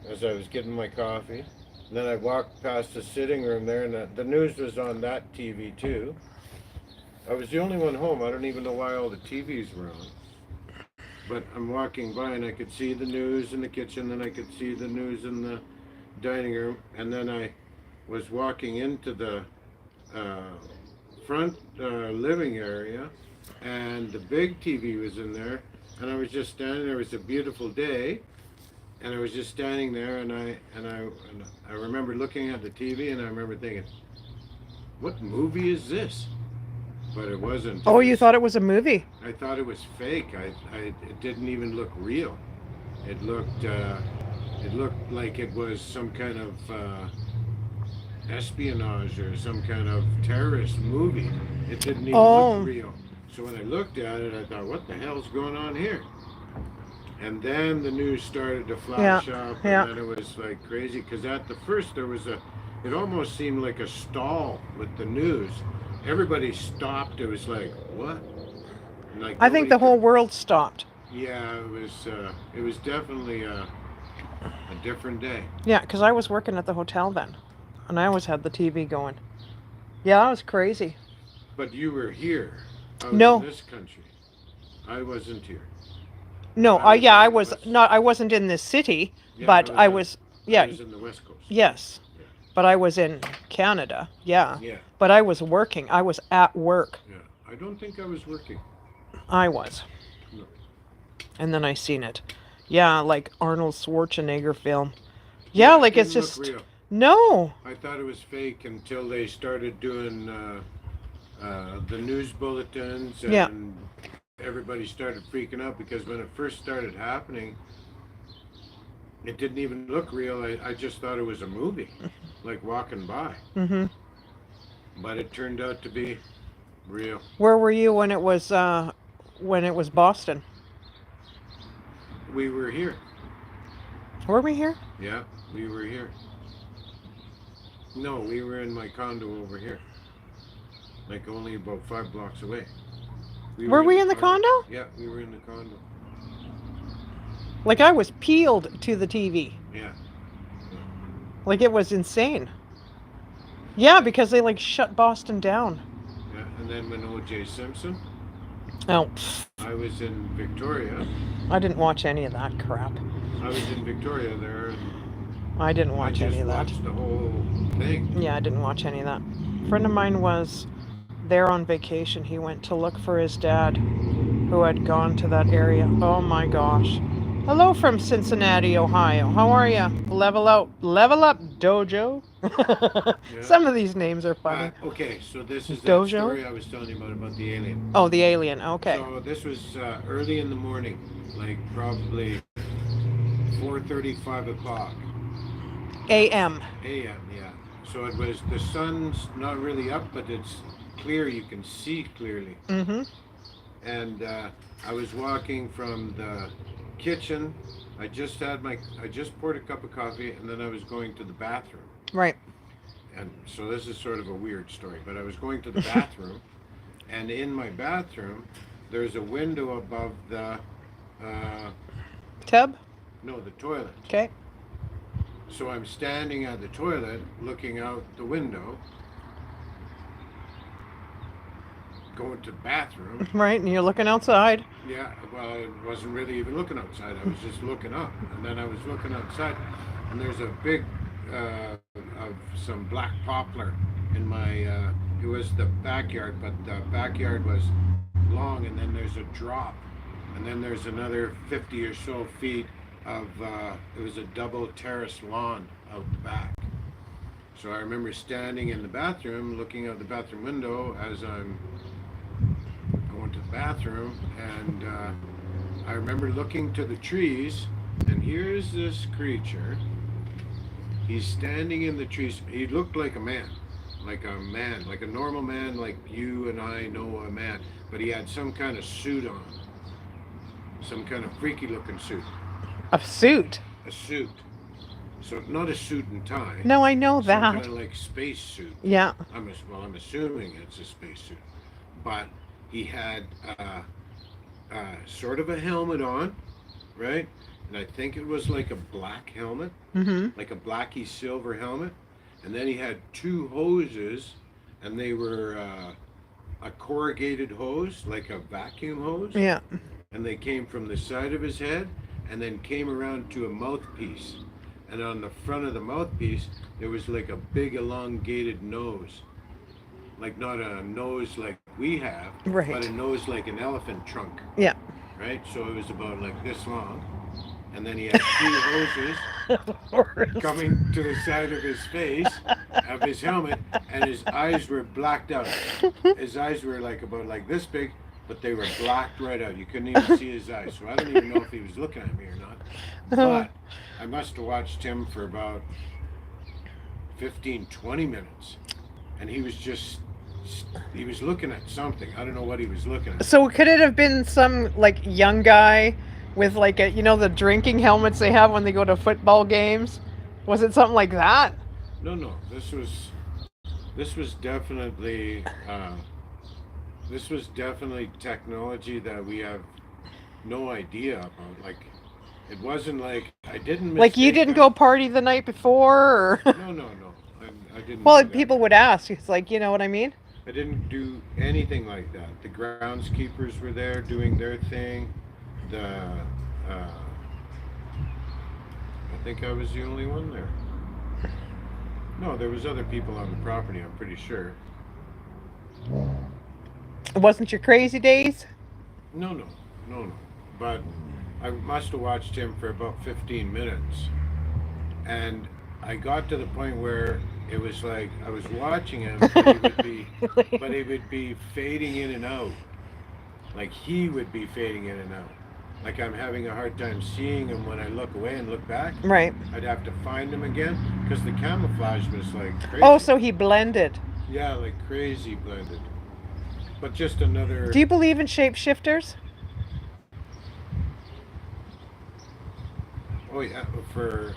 as I was getting my coffee. And then I walked past the sitting room there, and the news was on that TV too. I was the only one home. I don't even know why all the TVs were on. But I'm walking by and I could see the news in the kitchen, and I could see the news in the dining room, and then I was walking into the front living area, and the big TV was in there, and I was just standing there. It was a beautiful day, and I was just standing there, and I remember looking at the TV, and I remember thinking, what movie is this? But it wasn't. Oh, you thought it was a movie? I thought it was fake. It didn't even look real. It looked like it was some kind of espionage or some kind of terrorist movie. It didn't even look real. So when I looked at it, I thought, what the hell's going on here? And then the news started to flash up, and then it was like crazy, because at the first there was it almost seemed like a stall with the news. Everybody stopped. It was like, what? And like, I think the whole world stopped. Yeah, it was definitely a different day. Yeah, because I was working at the hotel then, and I always had the TV going. Yeah, that was crazy. But you were here. I was No. in this country. I wasn't here. No, I was not. I wasn't in this city, Yeah, but I was. I was in the West Coast. Yes, Yeah. but I was in Canada. Yeah. Yeah. But I was working. I was at work. Yeah. I don't think I was working. I was. No. And then I seen it. Yeah, like Arnold Schwarzenegger film. Yeah, like it it's didn't just look real. no. I thought it was fake until they started doing the news bulletins, and Yeah. everybody started freaking out, because when it first started happening, it didn't even look real. I just thought it was a movie, like walking by. Mhm. But it turned out to be real. Where were you when it was Boston? We were here. Were we here? Yeah, we were here. No, we were in my condo over here, like only about 5 blocks away. Were we in the condo? Yeah, we were in the condo. Like I was peeled to the TV. Yeah. Like it was insane. Yeah, because they like shut Boston down. Yeah, and then when O.J. Simpson, Oh, I was in Victoria. I didn't watch any of that crap. I was in Victoria there, and I didn't I watch just any of that. watched the whole thing. Yeah, I didn't watch any of that. A friend of mine was there on vacation. He went to look for his dad, who had gone to that area. Oh my gosh. Hello from Cincinnati, Ohio. How are you? Level up, Dojo. Some of these names are funny. Okay, so this is that Dojo? story I was telling you about the alien. Oh, the alien. Okay. So this was early in the morning, like probably 4:30, 5 o'clock. AM. A.M., yeah. So it was, the sun's not really up, but it's clear, you can see clearly. Mm-hmm. And I was walking from the kitchen. I just poured a cup of coffee, and then I was going to the bathroom. Right. And so this is sort of a weird story, but I was going to the bathroom, and in my bathroom, there's a window above the, Tub? no, the toilet. Okay. So I'm standing at the toilet, looking out the window, going to the bathroom. Right, and you're looking outside. Yeah, well, I wasn't really even looking outside. I was just looking up, and then I was looking outside, and there's a big of some black poplar in my. It was the backyard, but the backyard was long, and then there's a drop, and then there's another 50 or so feet of. It was a double terrace lawn out the back. So I remember standing in the bathroom, looking out the bathroom window as I'm going to the bathroom, and I remember looking to the trees, and here's this creature. He's standing in the trees. He looked like a man, like a normal man, like you and I know a man, but he had some kind of suit on, some kind of freaky looking suit. A suit? A suit. So not a suit and tie. No, I know Some that. kind of like space suit. Yeah. I'm assuming it's a space suit, but he had sort of a helmet on, right? And I think it was like a black helmet, Mm-hmm. like a blacky silver helmet. And then he had two hoses, and they were a corrugated hose, like a vacuum hose. Yeah. And they came from the side of his head, and then came around to a mouthpiece. And on the front of the mouthpiece, there was like a big elongated nose. Like not a nose like we have, Right. but a nose like an elephant trunk, Yeah. right? So it was about like this long. And then he had two hoses coming to the side of his face, of his helmet, and his eyes were blacked out. His eyes were like about like this big, but they were blacked right out. You couldn't even see his eyes. So I don't even know if he was looking at me or not. But I must have watched him for about 15, 20 minutes. And he was looking at something. I don't know what he was looking at. So could it have been some like young guy with like a, the drinking helmets they have when they go to football games? Was it something like that? No. This was definitely technology that we have no idea about. Like, it wasn't like I didn't. Like you mistake didn't that. go party the night before, or? No. I didn't. Well, do that. people would ask. It's like, you know what I mean? I didn't do anything like that. The groundskeepers were there doing their thing. I think I was the only one there. No, there was other people on the property, I'm pretty sure. It wasn't your crazy days? No. But I must have watched him for about 15 minutes. And I got to the point where it was like I was watching him, but he would be fading in and out. Like he would be fading in and out. Like I'm having a hard time seeing him when I look away and look back. Right. I'd have to find him again because the camouflage was like crazy. Oh, so he blended. Yeah, like crazy blended. But just another. Do you believe in shapeshifters? Oh yeah, for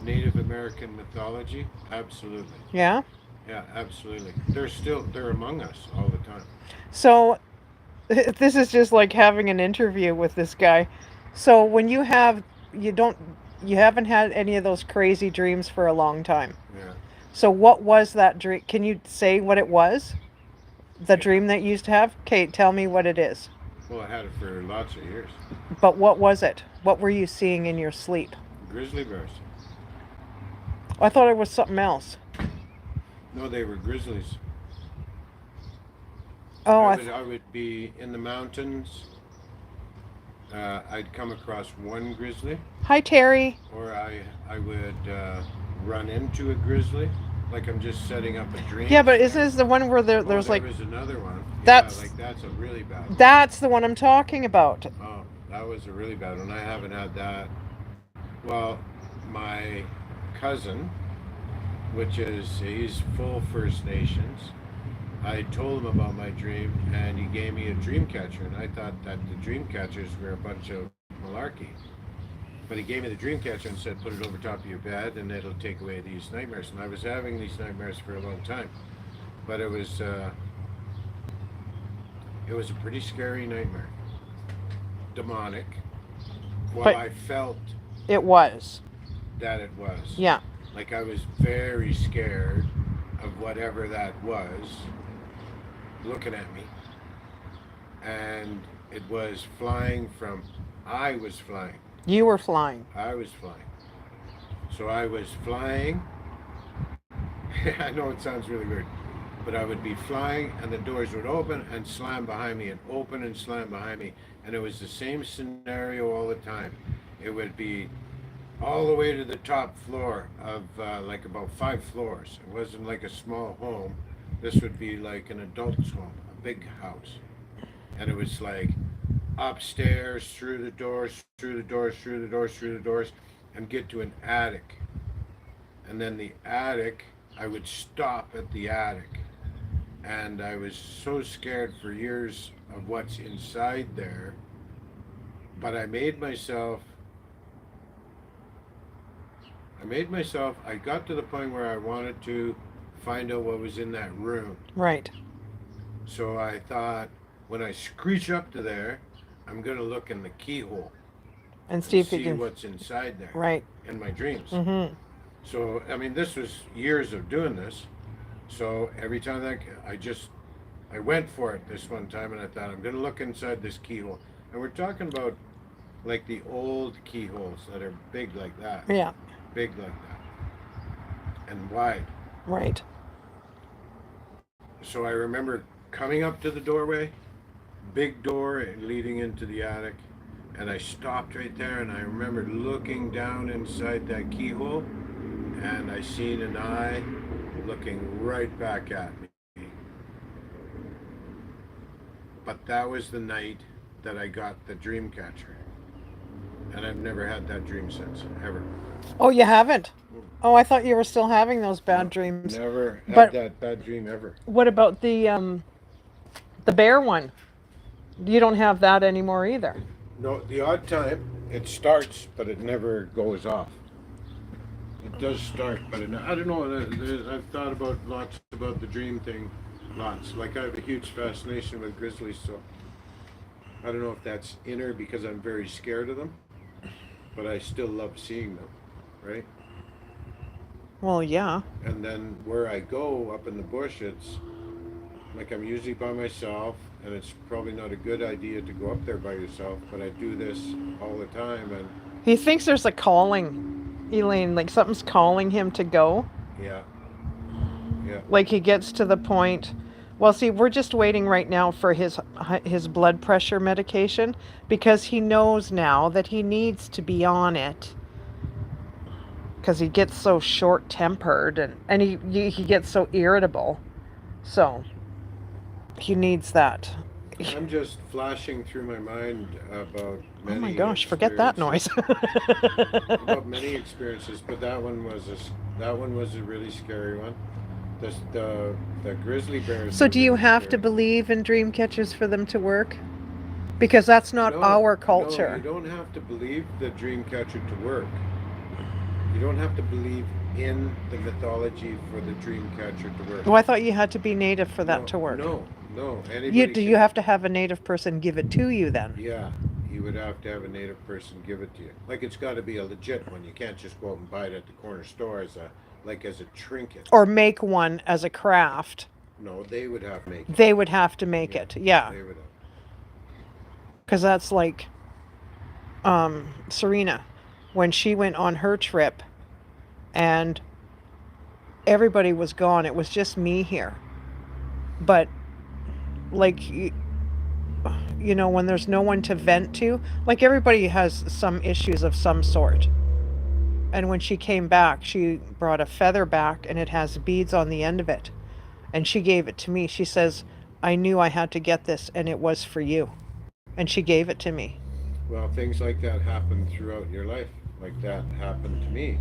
Native American mythology, absolutely. Yeah. Yeah, absolutely. They're among us all the time. So this is just like having an interview with this guy. So when you haven't had any of those crazy dreams for a long time. Yeah. So what was that dream? Can you say what it was? The dream that you used to have? Kate, tell me what it is. Well, I had it for lots of years. But what was it? What were you seeing in your sleep? Grizzly bears. I thought it was something else. No, they were grizzlies. Oh, I would be in the mountains. I'd come across one grizzly, hi, Terry. or I would run into a grizzly, like I'm just setting up a dream. Yeah, but isn't this the one where there's there like... was another one. That's- Yeah, like that's a really bad one. That's the one I'm talking about. Oh, that was a really bad one. I haven't had that. Well, my cousin which is he's full First Nations. I told him about my dream, and he gave me a dream catcher, and I thought that the dream catchers were a bunch of malarkey. But he gave me the dream catcher and said, put it over top of your bed, and it'll take away these nightmares. And I was having these nightmares for a long time, but it was a pretty scary nightmare, demonic. Well, But- I felt It was. that it was. Yeah. Like I was very scared of whatever that was looking at me. And it was flying from, I was flying. You were flying. I was flying. So I was flying. I know it sounds really weird, but I would be flying and the doors would open and slam behind me and open and slam behind me. And it was the same scenario all the time. It would be all the way to the top floor of like about 5 floors. It wasn't like a small home. This would be like an adult's home, a big house. And it was like upstairs, through the doors, through the doors, through the doors, through the doors, and get to an attic. And then the attic, I would stop at the attic. And I was so scared for years of what's inside there. But I got to the point where I wanted to find out what was in that room. Right. So I thought, when I screech up to there, I'm going to look in the keyhole And see and if you see can. what's inside there Right. in my dreams. Mm-hmm. So, I mean, this was years of doing this. So every time I went for it this one time and I thought, I'm going to look inside this keyhole. And we're talking about like the old keyholes that are big like that. Yeah. Big like that. And wide. Right. So I remember coming up to the doorway, big door leading into the attic, and I stopped right there and I remember looking down inside that keyhole and I seen an eye looking right back at me. But that was the night that I got the dream catcher. And I've never had that dream since, ever. Oh, you haven't? Oh, I thought you were still having those bad dreams. Never had But- that bad dream ever. What about the bear one? You don't have that anymore either. No, the odd time it starts, but it never goes off. It does start, but I don't know. I've thought about lots about the dream thing, lots. Like I have a huge fascination with grizzlies, so I don't know if that's inner because I'm very scared of them, but I still love seeing them, right? Well, yeah. And then where I go up in the bush, it's like I'm usually by myself, and it's probably not a good idea to go up there by yourself, but I do this all the time, and He thinks there's a calling, Elaine, like something's calling him to go. yeah. Like he gets to the point. Well, see, we're just waiting right now for his blood pressure medication because he knows now that he needs to be on it. Because he gets so short-tempered and he gets so irritable. So he needs that. I'm just flashing through my mind about many Oh my gosh, forget that noise. about many experiences, but that one was a really scary one. The grizzly bears. So were do you really have to scary. believe in dream catchers for them to work? Because that's not No, our No, culture. you don't have to believe the dream catcher to work. You don't have to believe in the mythology for the dream catcher to work. Well, I thought you had to be native for that No, to work. No. Anybody Do you have to have a native person give it to you then? Yeah, you would have to have a native person give it to you. Like it's got to be a legit one. You can't just go out and buy it at the corner store as a trinket. Or make one as a craft. No, they would have to make it. They would have to make it. Yeah. They would have. Because that's like Serena, when she went on her trip and everybody was gone. It was just me here. But like, you know, when there's no one to vent to, like everybody has some issues of some sort. And when she came back, she brought a feather back and it has beads on the end of it. And she gave it to me. She says, I knew I had to get this and it was for you. And she gave it to me. Well, things like that happen throughout your life. Like that happened to me.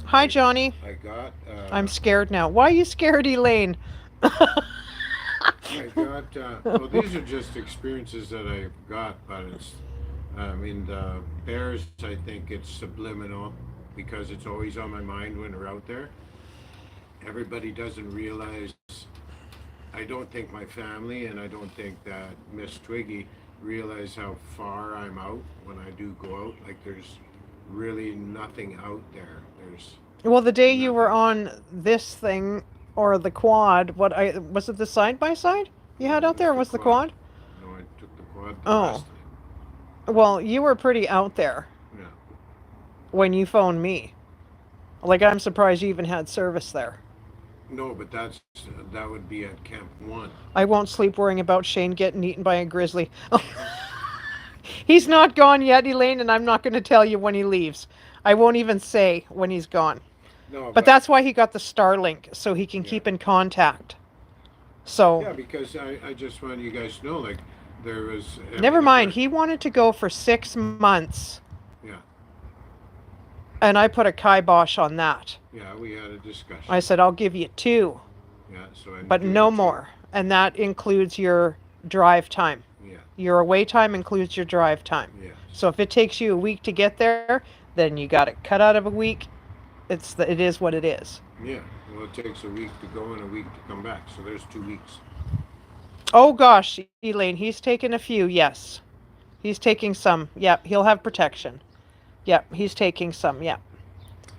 Hi, Johnny. I got. I'm scared now. Why are you scared, Elaine? I got. Well, these are just experiences that I got, but it's. I mean, the bears. I think it's subliminal because it's always on my mind when we're out there. Everybody doesn't realize. I don't think my family and I don't think that Miss Twiggy realize how far I'm out when I do go out. Like there's really nothing out there. There's Well, the day you were nothing. on this thing or the quad, what I was it the side by side you had No, out it was there? Or the was the quad. quad? No, I took the quad the Oh, last time. well, you were pretty out there Yeah. when you phoned me. Like, I'm surprised you even had service there. No, but that would be at Camp One. I won't sleep worrying about Shane getting eaten by a grizzly. He's not gone yet, Elaine, and I'm not going to tell you when he leaves. I won't even say when he's gone. No, But but that's why he got the Starlink, so he can yeah, keep in contact. So, yeah, because I just want you guys to know, like there was. I never mean, if mind. I, He wanted to go for 6 months, yeah, and I put a kibosh on that. yeah, we had a discussion. I said, I'll give you 2, Yeah, so I'm but doing no two. more. And that includes your drive time. Yeah, Your away time includes your drive time. yes, So if it takes you a week to get there, then you got it cut out of a week. It is what it is. yeah. Well, it takes a week to go and a week to come back, so there's 2 weeks. Oh gosh, Elaine, he's taken a few. Yes, he's taking some. Yep, he'll have protection. Yep, he's taking some. Yep.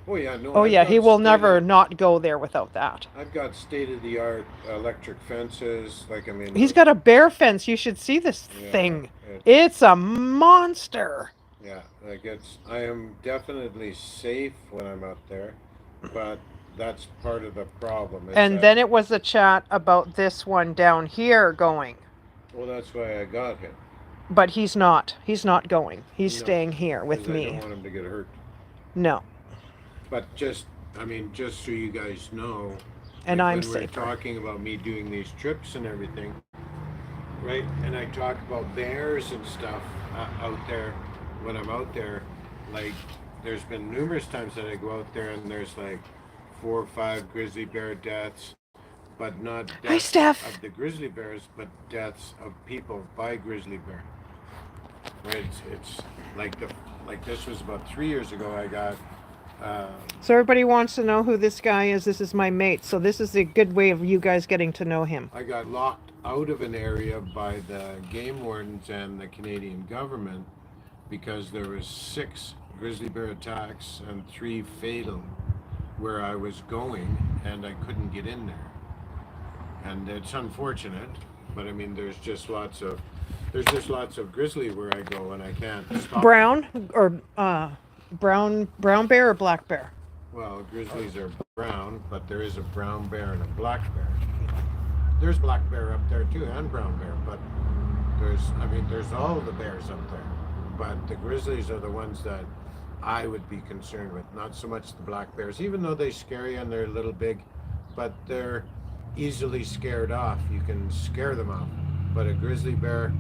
Oh yeah, no, Oh yeah, he will never not go there without that. I've got state of the art electric fences. Like I mean, He's got a bear fence. You should see this yeah, thing. it's It's a monster. yeah, like it's. I am definitely safe when I'm out there, but that's part of the problem. Is And that then it was a chat about this one down here going. well, that's why I got him. But he's not. He's not going. He's No, staying here with because I don't me. want him to get hurt. No. But just, I mean, just so you guys know, And like I'm when we're safer. talking about me doing these trips and everything, right? And I talk about bears and stuff out there when I'm out there. Like, there's been numerous times that I go out there and there's like 4 or 5 grizzly bear deaths, but not Hi, deaths Steph. of the grizzly bears, but deaths of people by grizzly bear. Right? It's like this was about 3 years ago. I got. So everybody wants to know who this guy is. This is my mate. So this is a good way of you guys getting to know him. I got locked out of an area by the game wardens and the Canadian government because there was 6 grizzly bear attacks and 3 fatal where I was going and I couldn't get in there. And it's unfortunate, but I mean there's just lots of grizzly where I go and I can't stop. Brown or brown bear or black bear? Well, grizzlies are brown, but there is a brown bear and a black bear. There's black bear up there too, and brown bear, but there's all the bears up there. But the grizzlies are the ones that I would be concerned with, not so much the black bears, even though they scare you and they're a little big, but they're easily scared off. You can scare them off. But a grizzly bear,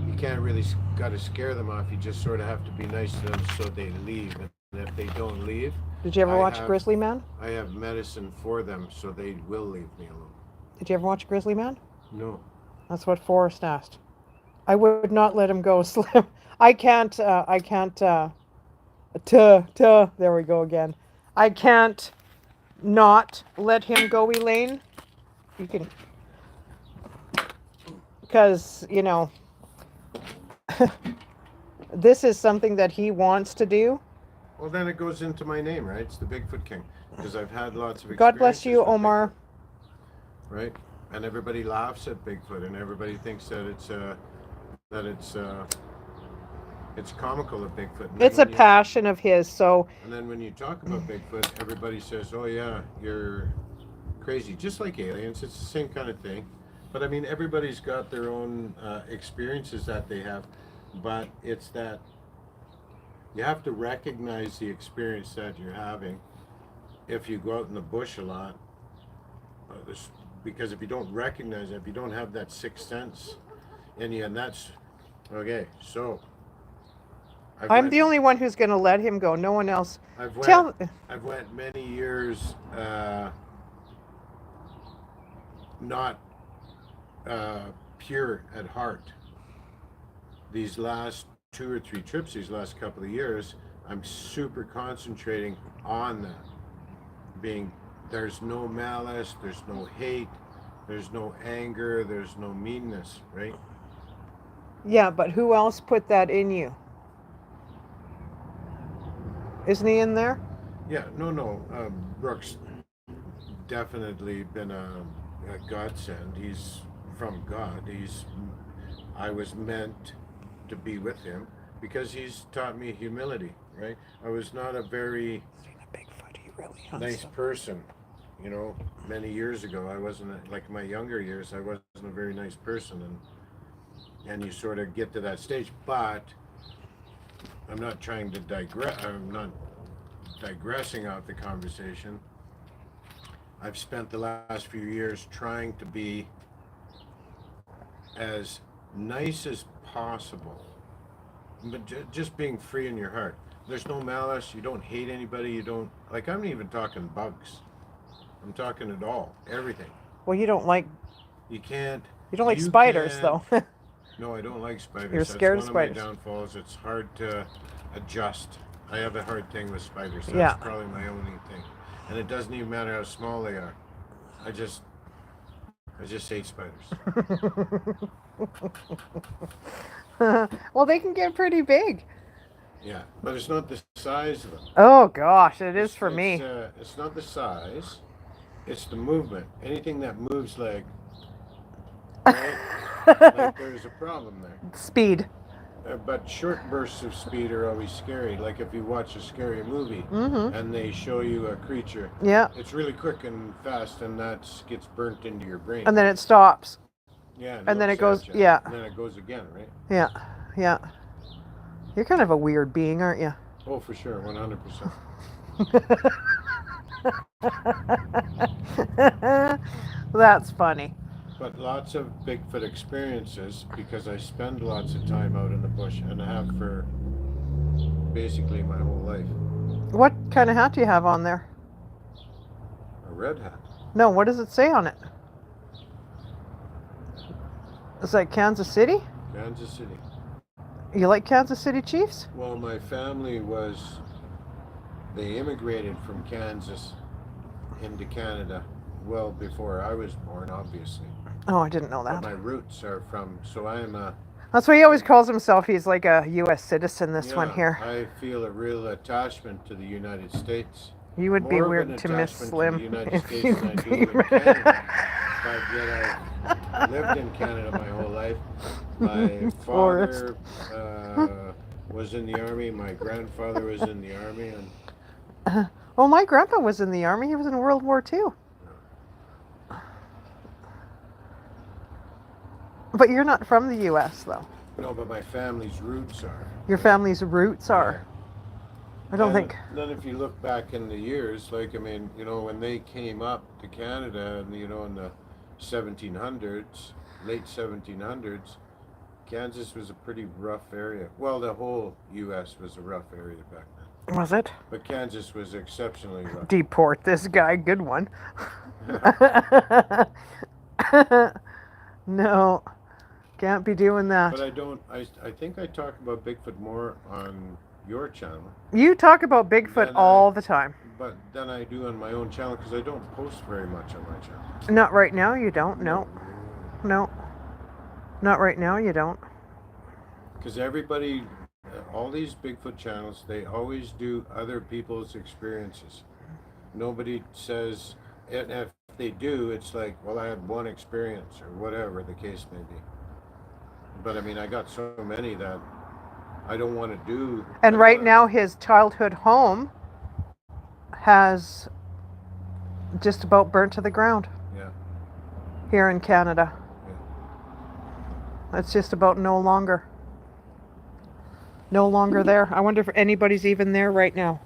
you can't really got to scare them off. You just sort of have to be nice to them so they leave. And if they don't leave, Did you ever watch Grizzly Man? I have medicine for them so they will leave me alone. Did you ever watch Grizzly Man? No. That's what Forrest asked. I would not let him go, Slim. I can't, there we go again. I can't not let him go, Elaine. You can, because, you know, this is something that he wants to do. Well, then it goes into my name, right? It's the Bigfoot King, because I've had lots of experiences. God bless you, with Omar. Bigfoot, right? And everybody laughs at Bigfoot, and everybody thinks that it's comical of Bigfoot. And It's a passion of his, so. And then when you talk about Bigfoot, everybody says, "Oh yeah, you're crazy," just like aliens. It's the same kind of thing. But I mean, everybody's got their own experiences that they have, but it's that you have to recognize the experience that you're having if you go out in the bush a lot. Because if you don't recognize it, if you don't have that sixth sense in you, and that's okay. So I'm the only one who's going to let him go. No one else. I've went many years not pure at heart. These last 2 or 3 trips, these last couple of years, I'm super concentrating on that. There's no malice, there's no hate, there's no anger, there's no meanness, right? Yeah, but who else put that in you? Isn't he in there? Yeah, no. Brooks definitely been a godsend. He's from God. I was meant to be with him because he's taught me humility, right? I was not a very Bigfoot, he really nice person, many years ago. I wasn't, like my younger years, I wasn't a very nice person, and you sort of get to that stage, but I'm not trying to digress. I'm not digressing off the conversation. I've spent the last few years trying to be as nice as possible, but just being free in your heart. There's no malice. You don't hate anybody. You don't, like, I'm not even talking bugs. I'm talking it all, everything. Well, you don't like spiders, though. No, I don't like spiders. You're scared of That's spiders. one of my downfalls. It's hard to adjust. I have a hard thing with spiders. That's Yeah. probably my only thing. And it doesn't even matter how small they are. I just hate spiders. Well, they can get pretty big. Yeah, but it's not the size of them. Oh gosh, it is for me. It's not the size. It's the movement. Anything that moves like there's a problem there. Speed. But short bursts of speed are always scary. Like if you watch a scary movie Mm-hmm. and they show you a creature, Yeah. it's really quick and fast, and that gets burnt into your brain. And then it stops. Yeah. and then it looks goes- at you, yeah. And then it goes again, right? Yeah. Yeah. You're kind of a weird being, aren't you? Oh, for sure, 100%. That's funny. But lots of Bigfoot experiences because I spend lots of time out in the bush and have for basically my whole life. What kind of hat do you have on there? A red hat. No, what does it say on it? Is that Kansas City? Kansas City. You like Kansas City Chiefs? Well, my family they immigrated from Kansas into Canada well before I was born, obviously. Oh, I didn't know But that. my roots are so I am a... That's why he always calls himself. He's like a U.S. citizen, this one Yeah, here. I feel a real attachment to the United States. You would be More of weird an to Miss attachment Slim to the United if States you than I do be- in Canada. But yet I've lived in Canada my whole life. My father was in the army. My grandfather was in the army, and Well, my grandpa was in the army. He was in World War II. But you're not from the U.S., though. no, but my family's roots are. Your family's roots are. I don't think. Then if you look back in the years, like, I mean, when they came up to Canada, and in the 1700s, late 1700s, Kansas was a pretty rough area. Well, the whole U.S. was a rough area back then. Was it? But Kansas was exceptionally rough. Deport this guy. Good one. No. Can't be doing that. But I think I talk about Bigfoot more on your channel. You talk about Bigfoot Then all the time. But then I do on my own channel because I don't post very much on my channel. Not right now, you don't. No. No. Not right now, you don't. Because everybody, all these Bigfoot channels, they always do other people's experiences. Nobody says, and if they do, it's like, well, I had one experience or whatever the case may be. But I mean, I got so many that I don't want to do. And right now, his childhood home has just about burnt to the ground Yeah. here in Canada. It's just about no longer there. I wonder if anybody's even there right now.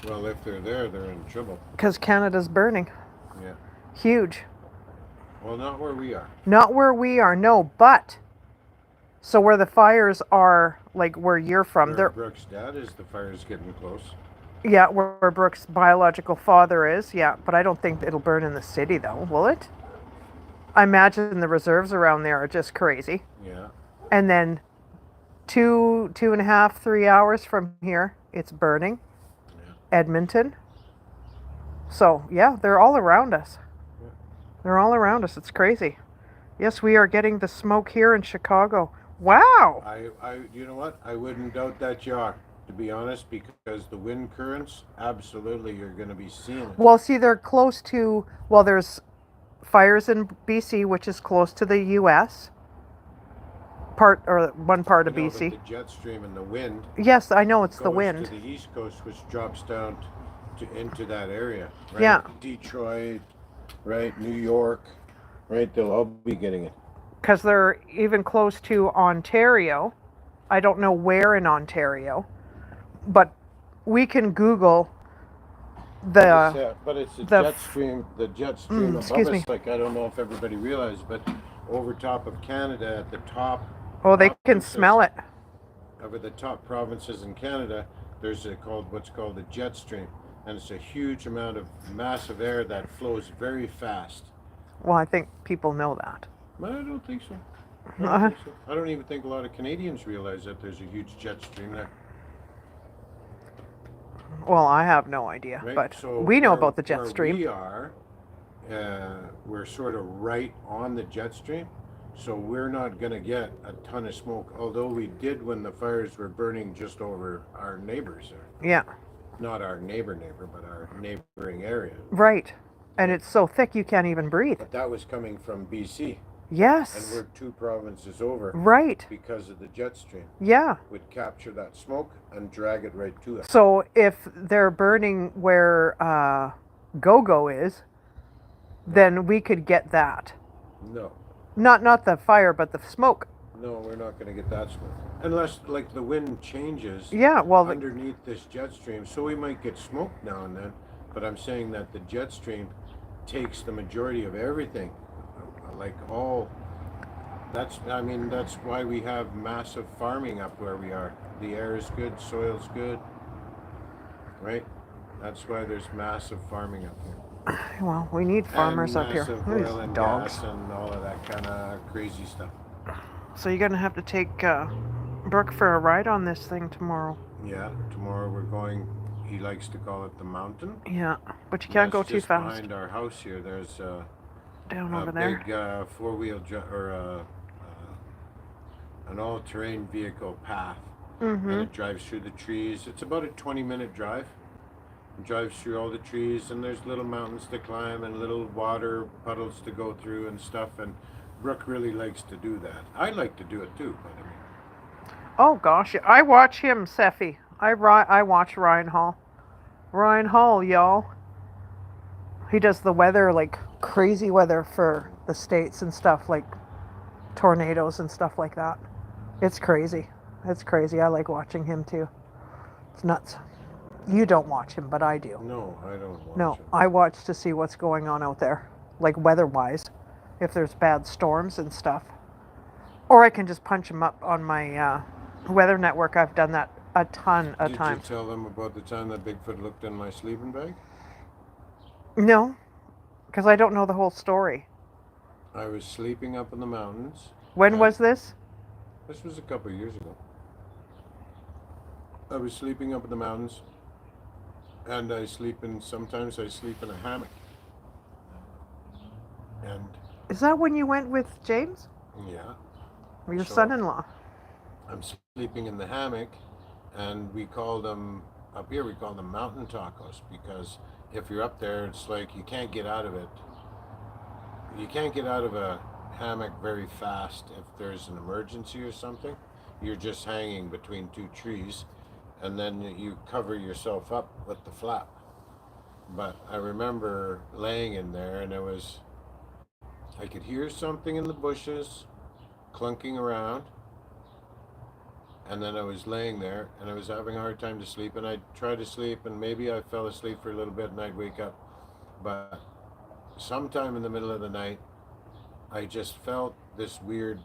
Well, if they're there, they're in trouble. Because Canada's burning. Yeah. Huge. Well, not where we are. Not where we are, no, but So where the fires are, like where you're from, Where they're Brooks' dad is, the fire's getting close. yeah, where Brooke's biological father is, yeah. But I don't think it'll burn in the city though, will it? I imagine the reserves around there are just crazy. Yeah. And then 2.5, 3 hours from here, it's burning. Yeah. Edmonton. So yeah, they're all around us. Yeah. They're all around us. It's crazy. Yes, we are getting the smoke here in Chicago. Wow. You know what? I wouldn't doubt that you are, to be honest, because the wind currents, absolutely, you're going to be seeing it. Well, see, they're close to, well, there's fires in BC, which is close to the US, one part of I know, BC. but the jet stream and the wind Yes, I know it's the goes wind. to the east coast, which drops down into that area. Right? Yeah. Detroit, right? New York, right? They'll all be getting it. Because they're even close to Ontario. I don't know where in Ontario, but we can Google the. But it's the the jet stream. The jet stream above excuse us. me. Like I don't know if everybody realized, but over top of Canada, at the top. Oh, they can provinces- smell it. Over the top provinces in Canada, there's what's called a jet stream, and it's a huge amount of massive air that flows very fast. Well, I think people know that. I don't think so. I don't even think a lot of Canadians realize that there's a huge jet stream there. Well, I have no idea, Right? but So we know where- about the jet where stream. We are, we're sort of right on the jet stream, so we're not going to get a ton of smoke. Although we did when the fires were burning just over our neighbors there. Yeah, Not our neighbor, but our neighboring area. right. And it's so thick you can't even breathe. But that was coming from BC, and Yes. we're 2 provinces over Right. because of the jet stream. Yeah. Would capture that smoke and drag it right to us. So if they're burning where Go-Go is, then we could get that. No, Not the fire, but the smoke. we're not going to get that smoke unless like the wind changes. Yeah, well, Underneath this jet stream, so we might get smoke now and then. But I'm saying that the jet stream takes the majority of everything, like all. That's why we have massive farming up where we are. The air is good, soil's good, right? That's why there's massive farming up here. well, we need farmers and up here. massive These oil and dogs. gas and all of that kind of crazy stuff. So you're gonna have to take Brooke for a ride on this thing tomorrow. Yeah, tomorrow we're going. He likes to call it the mountain. Yeah, but you can't go That's too just fast. Behind our house here, there's Down a over there. big an all-terrain vehicle path, and Mm-hmm. it drives through the trees. It's about a 20-minute drive. It drives through all the trees, and there's little mountains to climb and little water puddles to go through and stuff. And Brooke really likes to do that. I like to do it too, but I mean, Oh gosh, I watch him, Seffi. I watch Ryan Hall. Ryan Hall, y'all. He does the weather, like crazy weather for the States and stuff, like tornadoes and stuff like that. It's crazy. It's crazy. I like watching him too. It's nuts. You don't watch him, but I do. no, I don't watch No, it. I watch to see what's going on out there, like weather-wise, if there's bad storms and stuff. Or I can just punch him up on my weather network. I've done that a ton of Did times. you tell them about the time that Bigfoot looked in my sleeping bag? No, because I don't know the whole story. I was sleeping up in the mountains. When was this? This was a couple of years ago. I was sleeping up in the mountains, and sometimes I sleep in a hammock. And Is that when you went with James? yeah, Your So- son-in-law? I'm sleeping in the hammock, and we call them up here. We call them mountain tacos because if you're up there, it's like you can't get out of it. You can't get out of a hammock very fast if there's an emergency or something. You're just hanging between 2 trees, and then you cover yourself up with the flap. But I remember laying in there, and I could hear something in the bushes clunking around. And then I was laying there, and I was having a hard time to sleep, and I'd try to sleep, and maybe I fell asleep for a little bit, and I'd wake up. But sometime in the middle of the night, I just felt this weird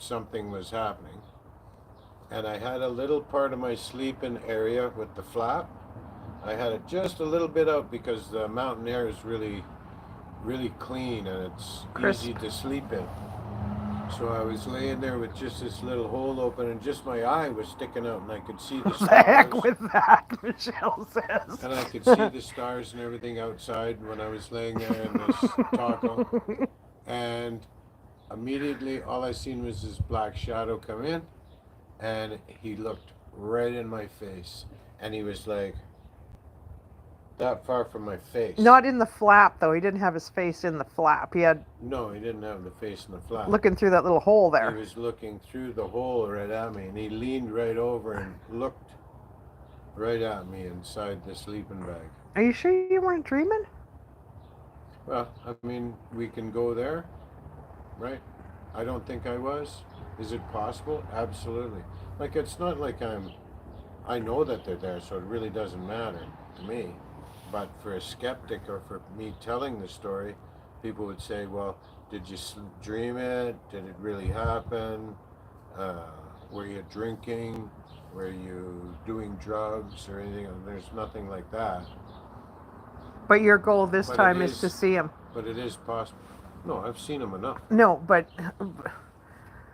something was happening. And I had a little part of my sleeping area with the flap. I had it just a little bit out because the mountain air is really, really clean and it's Crisp. easy to sleep in. So I was laying there with just this little hole open and just my eye was sticking out and I could see the The heck stars. with that, Michelle says. And I could see the stars and everything outside when I was laying there in this taco. And immediately all I seen was this black shadow come in and he looked right in my face. And he was like that far from my face. Not in the flap, though. He didn't have his face in the flap. He had No, he didn't have the face in the flap. looking through that little hole He there. was looking through the hole right at me and he leaned right over and looked right at me inside the sleeping bag. Are you sure you weren't dreaming? Well, I mean, we can go there, right? I don't think I was. Is it possible? Absolutely. Like, it's not like I know that they're there, so it really doesn't matter to me. But for a skeptic or for me telling the story, people would say, well, did you dream it? Did it really happen? Were you drinking? Were you doing drugs or anything? And there's nothing like that. But your goal this But time it is to see him. But it is possible. No, I've seen them enough. No, but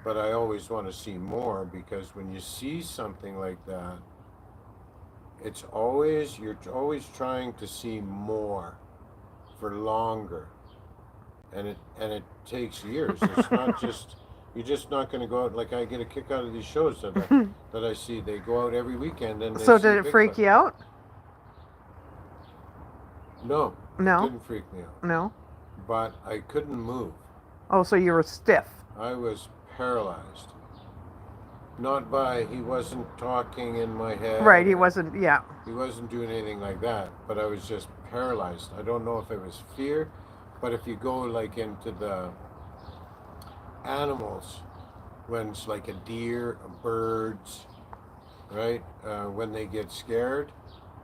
But I always want to see more because when you see something like that, you're always trying to see more for longer. And it takes years. It's not just, you're just not going to go out, like I get a kick out of these shows that I see. They go out every weekend and they so see did it freak Bigfoot. you out? No. No. It didn't freak me out. No. But I couldn't move. Oh, so you were stiff. I was paralyzed. Not by, he wasn't talking in my head. Right, he wasn't, yeah. He wasn't doing anything like that, but I was just paralyzed. I don't know if it was fear, but if you go like into the animals, when it's like a deer, birds, right? When they get scared,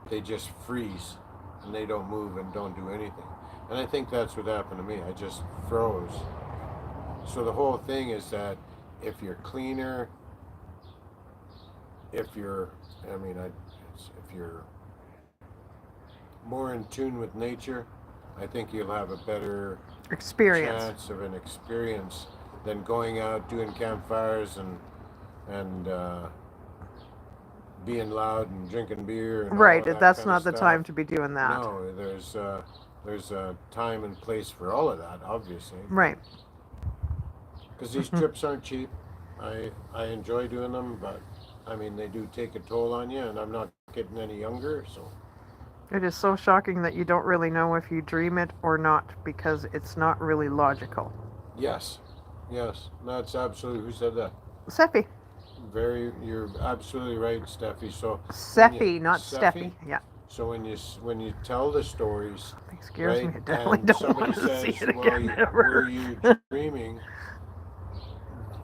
they just freeze and they don't move and don't do anything. And I think that's what happened to me. I just froze. So the whole thing is that if you're cleaner, if you're more in tune with nature, I think you'll have a better Experience. chance of an experience than going out doing campfires and being loud and drinking beer. And all Right, of that that's kind not of the stuff. time to be doing that. No, there's a time and place for all of that, obviously. Right. Because these trips aren't cheap. I enjoy doing them, but I mean they do take a toll on you, and I'm not getting any younger, so. It is so shocking that you don't really know if you dream it or not because it's not really logical. Yes, that's absolutely. Who said that? Seppi. You're absolutely right, Steffi. So. Seppi, not Steffi? Steffi. Yeah. So when you tell the stories, It scares me. right, I definitely and don't somebody want to says, see it well, again ever. were you dreaming?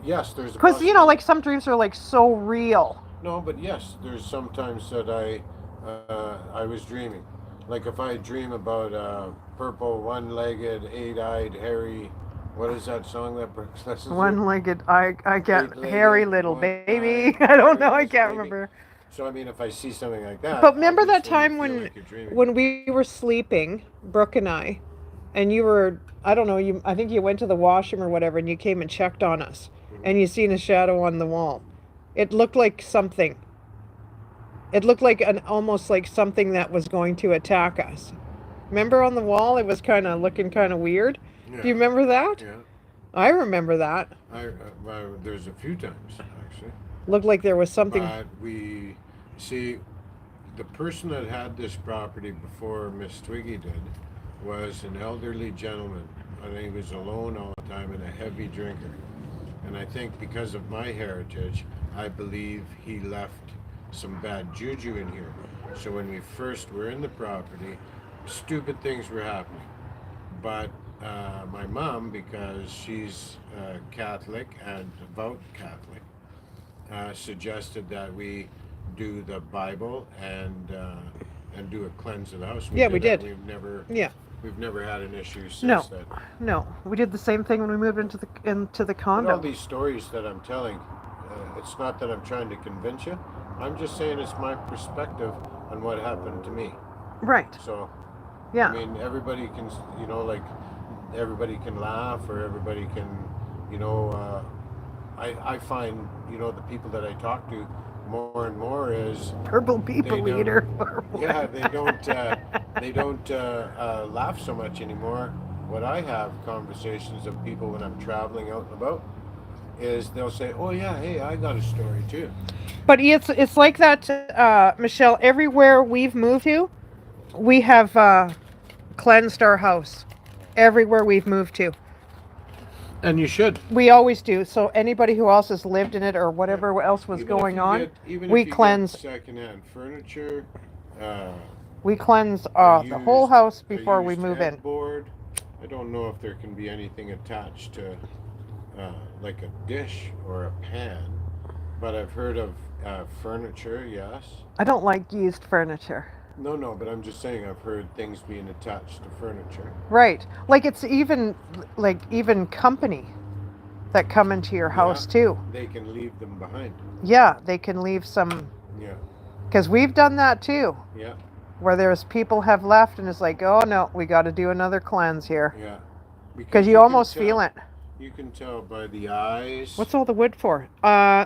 Yes, there's a Because, you know, possibility. like some dreams are like so real. No, but yes, there's sometimes that I was dreaming. Like if I dream about a purple, one-legged, eight-eyed, hairy, what is that song that Brooks listens to? One-legged, I get Eight-legged, hairy little one-eyed, baby. I don't know, I hairy can't baby. remember. So I mean, if I see something like that. But remember that obviously you time feel when like you're dreaming. when we were sleeping, Brooke and I, and you were, I don't know, I think you went to the washroom or whatever, and you came and checked on us, and you seen a shadow on the wall. It looked like something. It looked like almost like something that was going to attack us. Remember on the wall, it was kind of looking kind of weird. Yeah. Do you remember that? Yeah. I remember that. There's a few times actually. Looked like there was something. But we see the person that had this property before Miss Twiggy did was an elderly gentleman, and he was alone all the time and a heavy drinker. And I think because of my heritage, I believe he left some bad juju in here. So when we first were in the property, stupid things were happening. But my mom, because she's Catholic and devout Catholic, suggested that we do the Bible and do a cleanse of the house. Yeah, we that. did. We've never Yeah. we've never had an issue since No. then. No, we did the same thing when we moved into the But condo. all these stories that I'm telling, it's not that I'm trying to convince you. I'm just saying it's my perspective on what happened to me. Right. So, Yeah. I mean, everybody can, like, everybody can laugh or everybody can, I find, the people that I talk to more and more is Purple people don't- eater. yeah, they don't laugh so much anymore. What I have conversations of people when I'm traveling out and about is they'll say, "Oh yeah, hey, I got a story too." But it's like that, Michelle. Everywhere we've moved to, we have cleansed our house. Everywhere we've moved to, And you should. we always do. So anybody who else has lived in it or whatever else was going on, we cleanse. Secondhand furniture. Uh, We cleanse a the whole used- house a before we used move in. headboard. I don't know if there can be anything attached to, like a dish or a pan, but I've heard of furniture. Yes. I don't like used furniture. No, but I'm just saying I've heard things being attached to furniture. Right. Like it's even company that come into your house too. They can leave them behind. Yeah, they can leave some, Yeah, because we've done that too, yeah, where there's people have left and it's like, oh no, we got to do another cleanse here. yeah. Because you can almost tell- feel it. You can tell by the eyes. What's all the wood for?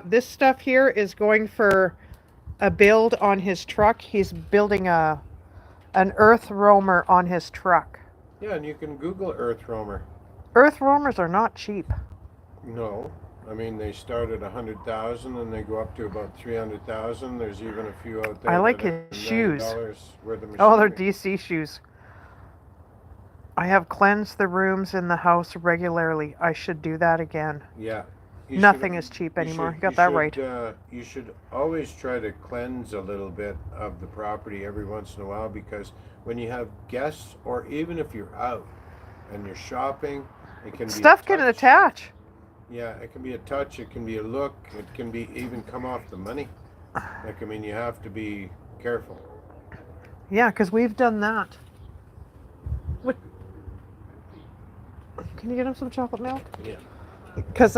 This stuff here is going for a build on his truck. He's building an earth roamer on his truck. Yeah, and you can Google earth roamer. Earth roamers are not cheap. No, I mean they start at 100,000 and they go up to about 300,000. There's even a few out there. I like that are his shoes. $9 worth of Oh, they're machinery. DC shoes. I have cleansed the rooms in the house regularly. I should do that again. Yeah. Nothing is cheap anymore. You got that right. You should always try to cleanse a little bit of the property every once in a while, because when you have guests or even if you're out and you're shopping, it can be Stuff a can touch. attach. Yeah, it can be a touch, it can be a look, it can be even come off the money. Like, I mean, you have to be careful. Yeah, because we've done that. What? Can you get him some chocolate milk? Yeah. Because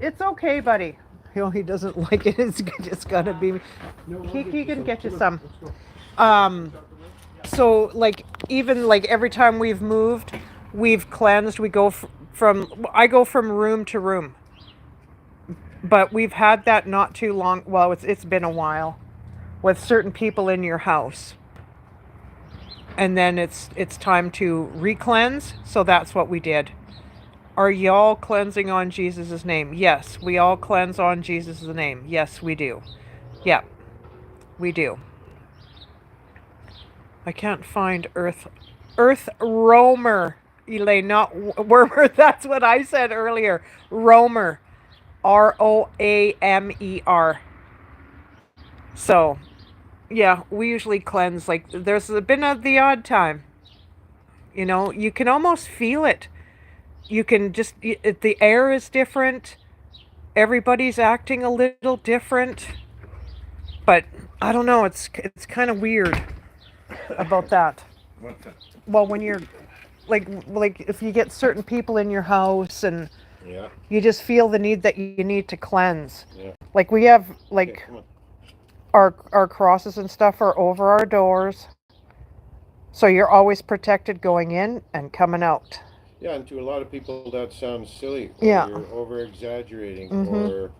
it's okay, buddy. He doesn't like it. It's just gotta be. He can get you some. So like even like every time we've moved, we've cleansed. We go I go from room to room. But we've had that not too long. Well, it's been a while, with certain people in your house. And then it's time to re-cleanse. So that's what we did. Are y'all cleansing on Jesus' name? Yes, we all cleanse on Jesus' name. Yes, we do. Yeah, we do. I can't find earth roamer, Elaine, not wormer. That's what I said earlier. Roamer, Roamer. So, yeah, we usually cleanse. Like there's been the odd time. You can almost feel it. You can just, the air is different. Everybody's acting a little different. But I don't know, it's kind of weird about that. Well, when you're like if you get certain people in your house and Yeah. you just feel the need that you need to cleanse. Yeah. Like we have like Okay, come on. our crosses and stuff are over our doors. So you're always protected going in and coming out. Yeah, and to a lot of people that sounds silly. Or Yeah. You're over exaggerating Mhm. or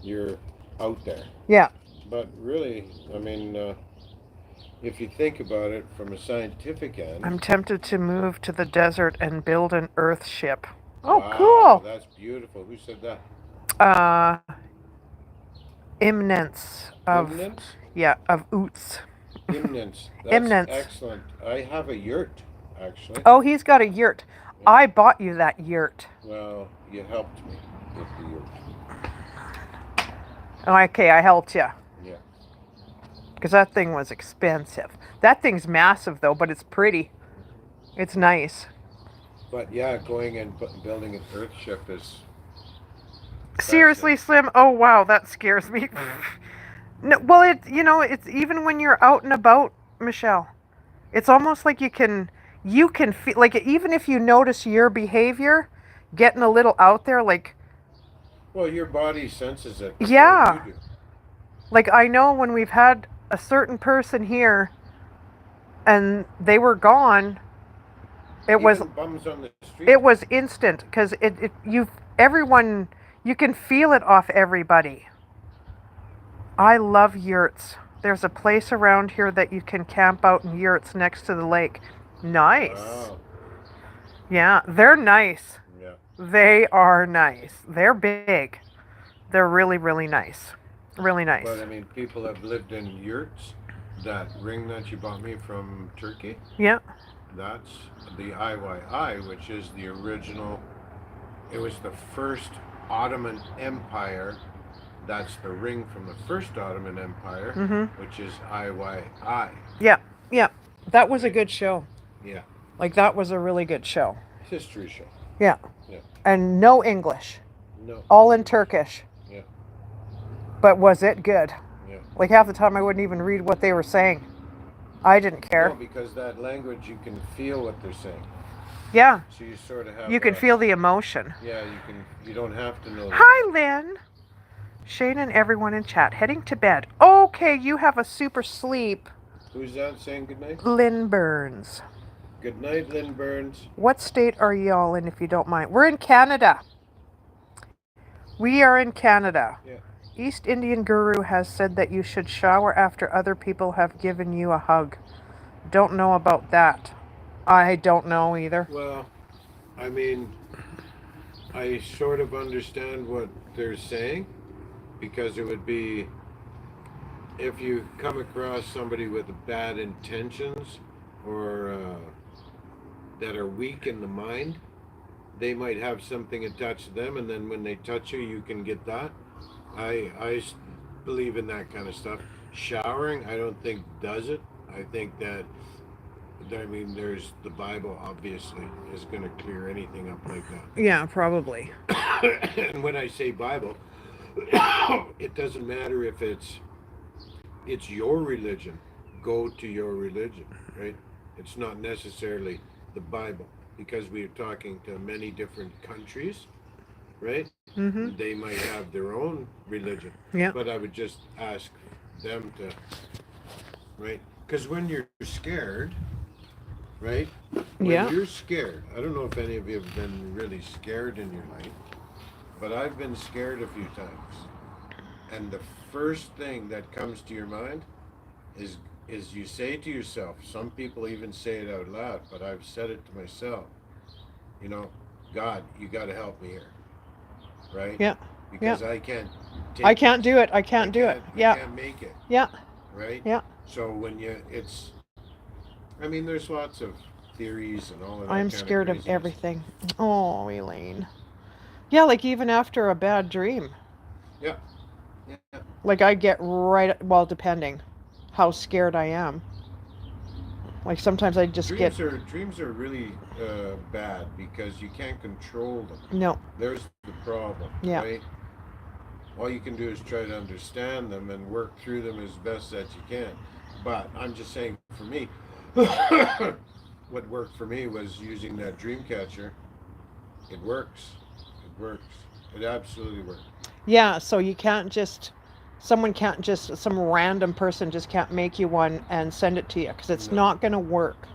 you're out there. Yeah. But really, I mean, if you think about it from a scientific end. I'm tempted to move to the desert and build an earth ship. Oh, Wow, cool. That's beautiful. Who said that? Imminence of Imminence? of oots. Imminence. That's Imminence. excellent. I have a yurt, actually. Oh, he's got a yurt. I bought you that yurt. Well, you helped me with the yurt. Okay, I helped you. Yeah. Because that thing was expensive. That thing's massive though, but it's pretty. It's nice. But yeah, going and building an earth ship is. Seriously, Slim? Oh wow, that scares me. No, well, it's even when you're out and about, Michelle, it's almost like you can you can feel, like, even if you notice your behavior getting a little out there, like, Well, your body senses it before yeah. you do. Like, I know when we've had a certain person here and they were gone, it was Even bums on the street. it was instant, because everyone, you can feel it off everybody. I love yurts. There's a place around here that you can camp out in yurts next to the lake. Nice. Wow. Yeah, they're nice. Yeah. They are nice. They're big. They're really, really nice. Really nice. But I mean, people have lived in yurts. That ring that you bought me from Turkey, Yeah. that's the IYI, which is the original. It was the first Ottoman Empire. That's the ring from the first Ottoman Empire, which is IYI. Yeah. Yeah. That was a good show. Yeah. Like, that was a really good show. History show. Yeah. Yeah. And no English. No. All in Turkish. Yeah. But was it good? Yeah. Like, half the time I wouldn't even read what they were saying. I didn't care. No, because that language, you can feel what they're saying. Yeah. So you sort of have. You can feel the emotion. Yeah, you can. You don't have to know. Hi, Lynn. Shane and everyone in chat heading to bed. Okay, you have a super sleep. Who's that saying good night? Lynn Burns. Good night, Lynn Burns. What state are y'all in, if you don't mind? We're in Canada. We are in Canada. Yeah. East Indian Guru has said that you should shower after other people have given you a hug. Don't know about that. I don't know either. Well, I mean, I sort of understand what they're saying, because it would be, if you come across somebody with bad intentions or that are weak in the mind, they might have something attached to them, and then when they touch you, you can get that. I believe in that kind of stuff. Showering, I don't think does it. I think that, I mean, there's the Bible, obviously, is going to clear anything up like that. Yeah, probably. And when I say Bible, it doesn't matter if it's your religion. Go to your religion, right? It's not necessarily the Bible, because we're talking to many different countries, right? Mm-hmm. They might have their own religion. Yeah. But I would just ask them to, right? Because when you're scared, right? When Yeah. you're scared, I don't know if any of you have been really scared in your life, but I've been scared a few times. And the first thing that comes to your mind is you say to yourself, some people even say it out loud, but I've said it to myself, you know, God, you got to help me here, right? Yeah. Because I can't take I can't do it. I can't do it. I Yeah. can't make it, Yeah. right? Yeah. So when I mean, there's lots of theories and all of that. I'm kind scared of craziness. everything. Oh, Elaine. Yeah, like even after a bad dream. Yeah. Yeah. Like I get right, well, depending how scared I am. Like sometimes I just Dreams are really bad because you can't control them. No. There's the problem, Yeah. right? All you can do is try to understand them and work through them as best that you can. But I'm just saying, for me, what worked for me was using that dream catcher. It works. It works. It absolutely works. Yeah, so you can't just, some random person just can't make you one and send it to you, because it's No. not going to work.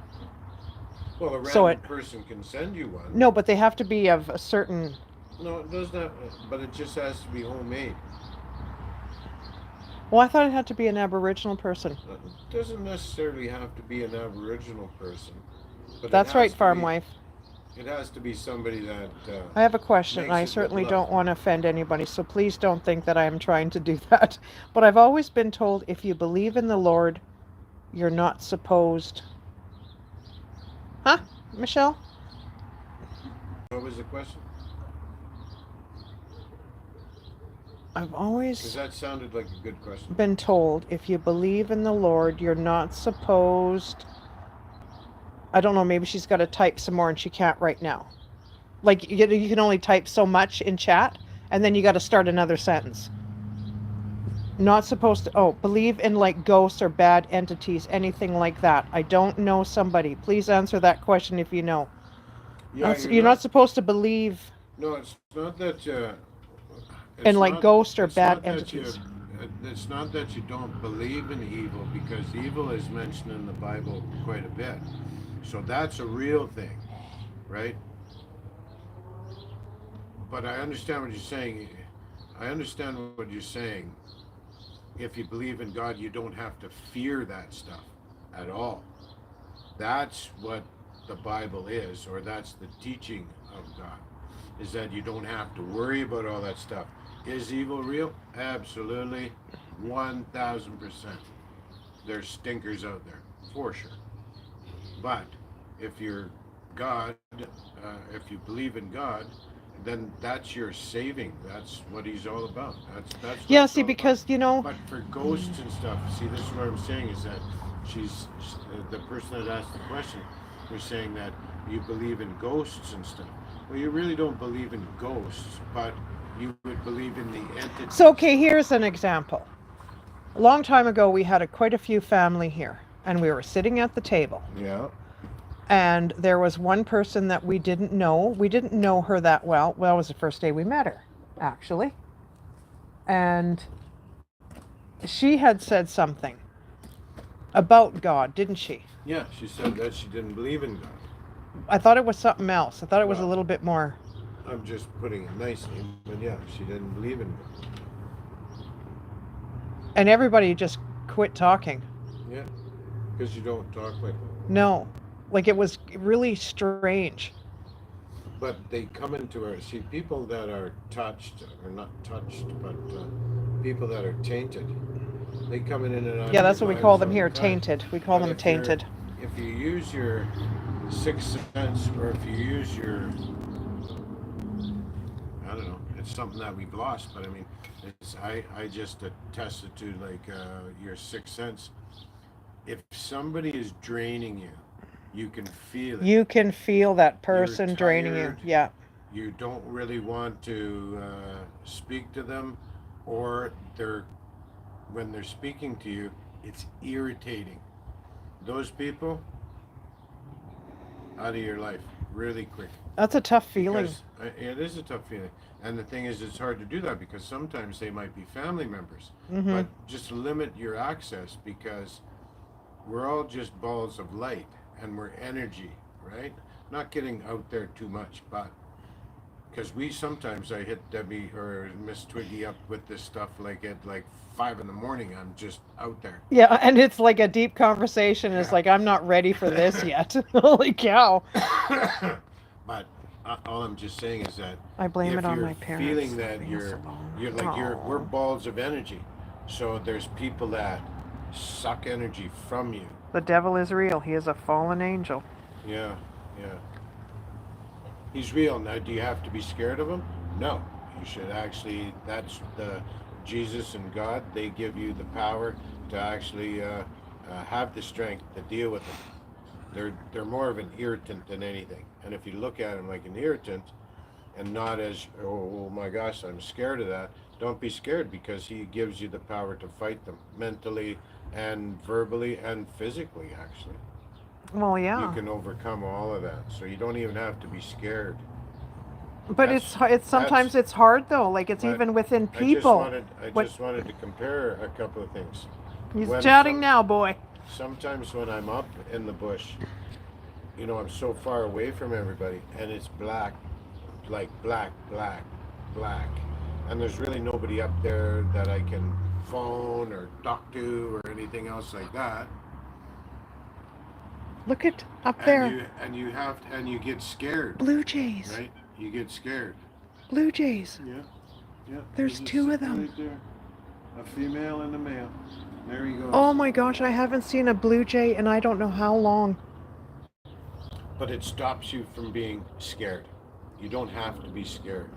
Well, a random So person can send you one. No, but they have to be of a certain, No, it does not. But it just has to be homemade. well, I thought it had to be an Aboriginal person. It doesn't necessarily have to be an Aboriginal person. But it That's has right, to farm be- wife. It has to be somebody that. I have a question. Makes I it with certainly love. don't want to offend anybody, so please don't think that I am trying to do that. But I've always been told if you believe in the Lord, you're not supposed. Huh, Michelle? What was the question? I've Because always that sounded like a good question. been told if you believe in the Lord, you're not supposed. I don't know, maybe she's got to type some more and she can't right now. Like you can only type so much in chat and then you got to start another sentence. Not supposed to, oh, believe in like ghosts or bad entities, anything like that. I don't know somebody. Please answer that question if you know. Yeah, You're not supposed to believe no, it's not that, in it's like not, ghosts or it's bad not that you, entities. it's not that you don't believe in evil, because evil is mentioned in the Bible quite a bit. So that's a real thing, right? But I understand what you're saying. I understand what you're saying. If you believe in God, you don't have to fear that stuff at all. That's what the Bible is, or that's the teaching of God, is that you don't have to worry about all that stuff. Is evil real? Absolutely, 1000%. There's stinkers out there, for sure. But if you're God, if you believe in God, then that's your saving. That's what He's all about. That's what Yeah, it's see, all about. because, you know, But for ghosts and stuff, see, this is what I'm saying is that the person that asked the question was saying that you believe in ghosts and stuff. Well, you really don't believe in ghosts, but you would believe in the entities. so, okay, here's an example. A long time ago, we had quite a few family here, and we were sitting at the table. Yeah. And there was one person that we didn't know. We didn't know her that well. Well, it was the first day we met her, actually. And she had said something about God, didn't she? Yeah, she said that she didn't believe in God. I thought it was something else. I thought it was a Well, little bit more. I'm just putting it nicely, but yeah, she didn't believe in God. And everybody just quit talking. Yeah, because you don't talk like that. No. Like it was really strange. But they come into our, see, people that are touched, or not touched, but people that are tainted, they come in and out of Yeah, that's your what we call lives them all here, the time. tainted. We call But them if you're- tainted. If you use your sixth sense, or if you use your, I don't know, it's something that we've lost, but I mean, I just attested to like your sixth sense. If somebody is draining you, you can feel it. You can feel that You're person draining you. tired. Yeah. You don't really want to speak to them, or when they're speaking to you, it's irritating. Those people, out of your life really quick. That's a tough feeling. Because it is a tough feeling. And the thing is, it's hard to do that because sometimes they might be family members. Mm-hmm. But just limit your access, because we're all just balls of light and we're energy, right? Not getting out there too much, but because I hit Debbie or Miss Twiggy up with this stuff like at like 5 a.m. I'm just out there. Yeah, and it's like a deep conversation. It's Yeah. like, I'm not ready for this yet. Holy cow. But all I'm just saying is that I blame if it on you're my parents. feeling that Leave us you're alone. like we're Aw. balls of energy, so there's people that suck energy from you. The devil is real. He is a fallen angel. Yeah, yeah. He's real. Now, do you have to be scared of him? No. You should actually. That's the Jesus and God. They give you the power to actually have the strength to deal with them. They're more of an irritant than anything. And if you look at him like an irritant, and not as, oh my gosh, I'm scared of that. Don't be scared, because he gives you the power to fight them mentally and verbally and physically, actually. Well, yeah. You can overcome all of that. So you don't even have to be scared. But it's sometimes it's hard though. Like it's But even within people. I What- just wanted to compare a couple of things. He's when chatting some- now, boy. Sometimes when I'm up in the bush, I'm so far away from everybody, and it's black, like black, black, black. And there's really nobody up there that I can phone or talk to or anything else like that. Look at up there. And you get scared, Blue jays. right? You get scared. Blue jays. Yeah, yeah. There's two of them. Right there. A female and a male. There he goes. Oh my gosh, I haven't seen a blue jay in I don't know how long. But it stops you from being scared. You don't have to be scared.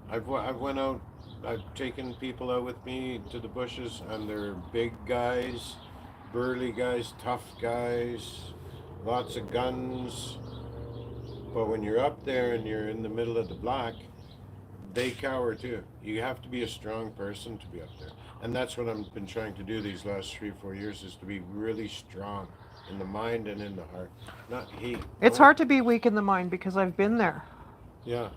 I've went out. I've taken people out with me to the bushes, and they're big guys, burly guys, tough guys, lots of guns. But when you're up there and you're in the middle of the black, they cower too. You have to be a strong person to be up there. And that's what I've been trying to do these last 3-4 years, is to be really strong in the mind and in the heart. Not hate. It's hard to be weak in the mind because I've been there. Yeah,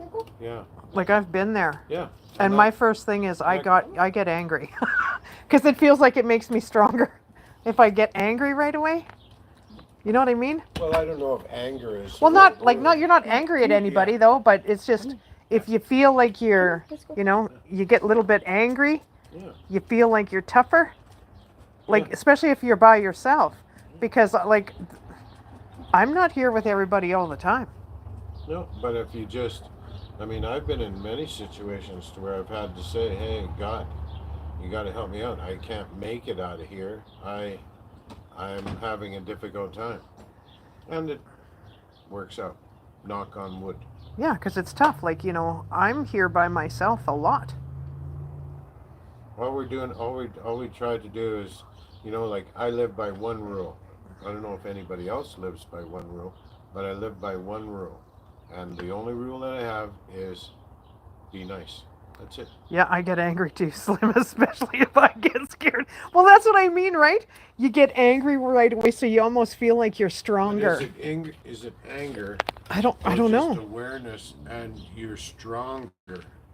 yeah, Like I've been there. yeah. And that- my first thing is I get angry because it feels like it makes me stronger if I get angry right away. You know what I mean? Well, I don't know if anger is. Well, the not right like word. not you're not angry at anybody though, but it's just if you feel like you're, you know, you get a little bit angry, Yeah. you feel like you're tougher. Like Yeah. especially if you're by yourself, because like I'm not here with everybody all the time. No, but if you just, I mean, I've been in many situations to where I've had to say, "Hey, God, you got to help me out. I can't make it out of here. I'm having a difficult time," and it works out. Knock on wood. Yeah, because it's tough. Like, you know, I'm here by myself a lot. All we're doing, all we try to do is, you know, like I live by one rule. I don't know if anybody else lives by one rule, but I live by one rule, and the only rule that I have is be nice. That's it. Yeah, I get angry too, Slim, especially if I get scared. Well, that's what I mean, right? You get angry right away, so you almost feel like you're But stronger. is it anger? Is it anger? I don't Or just know. awareness, and you're stronger.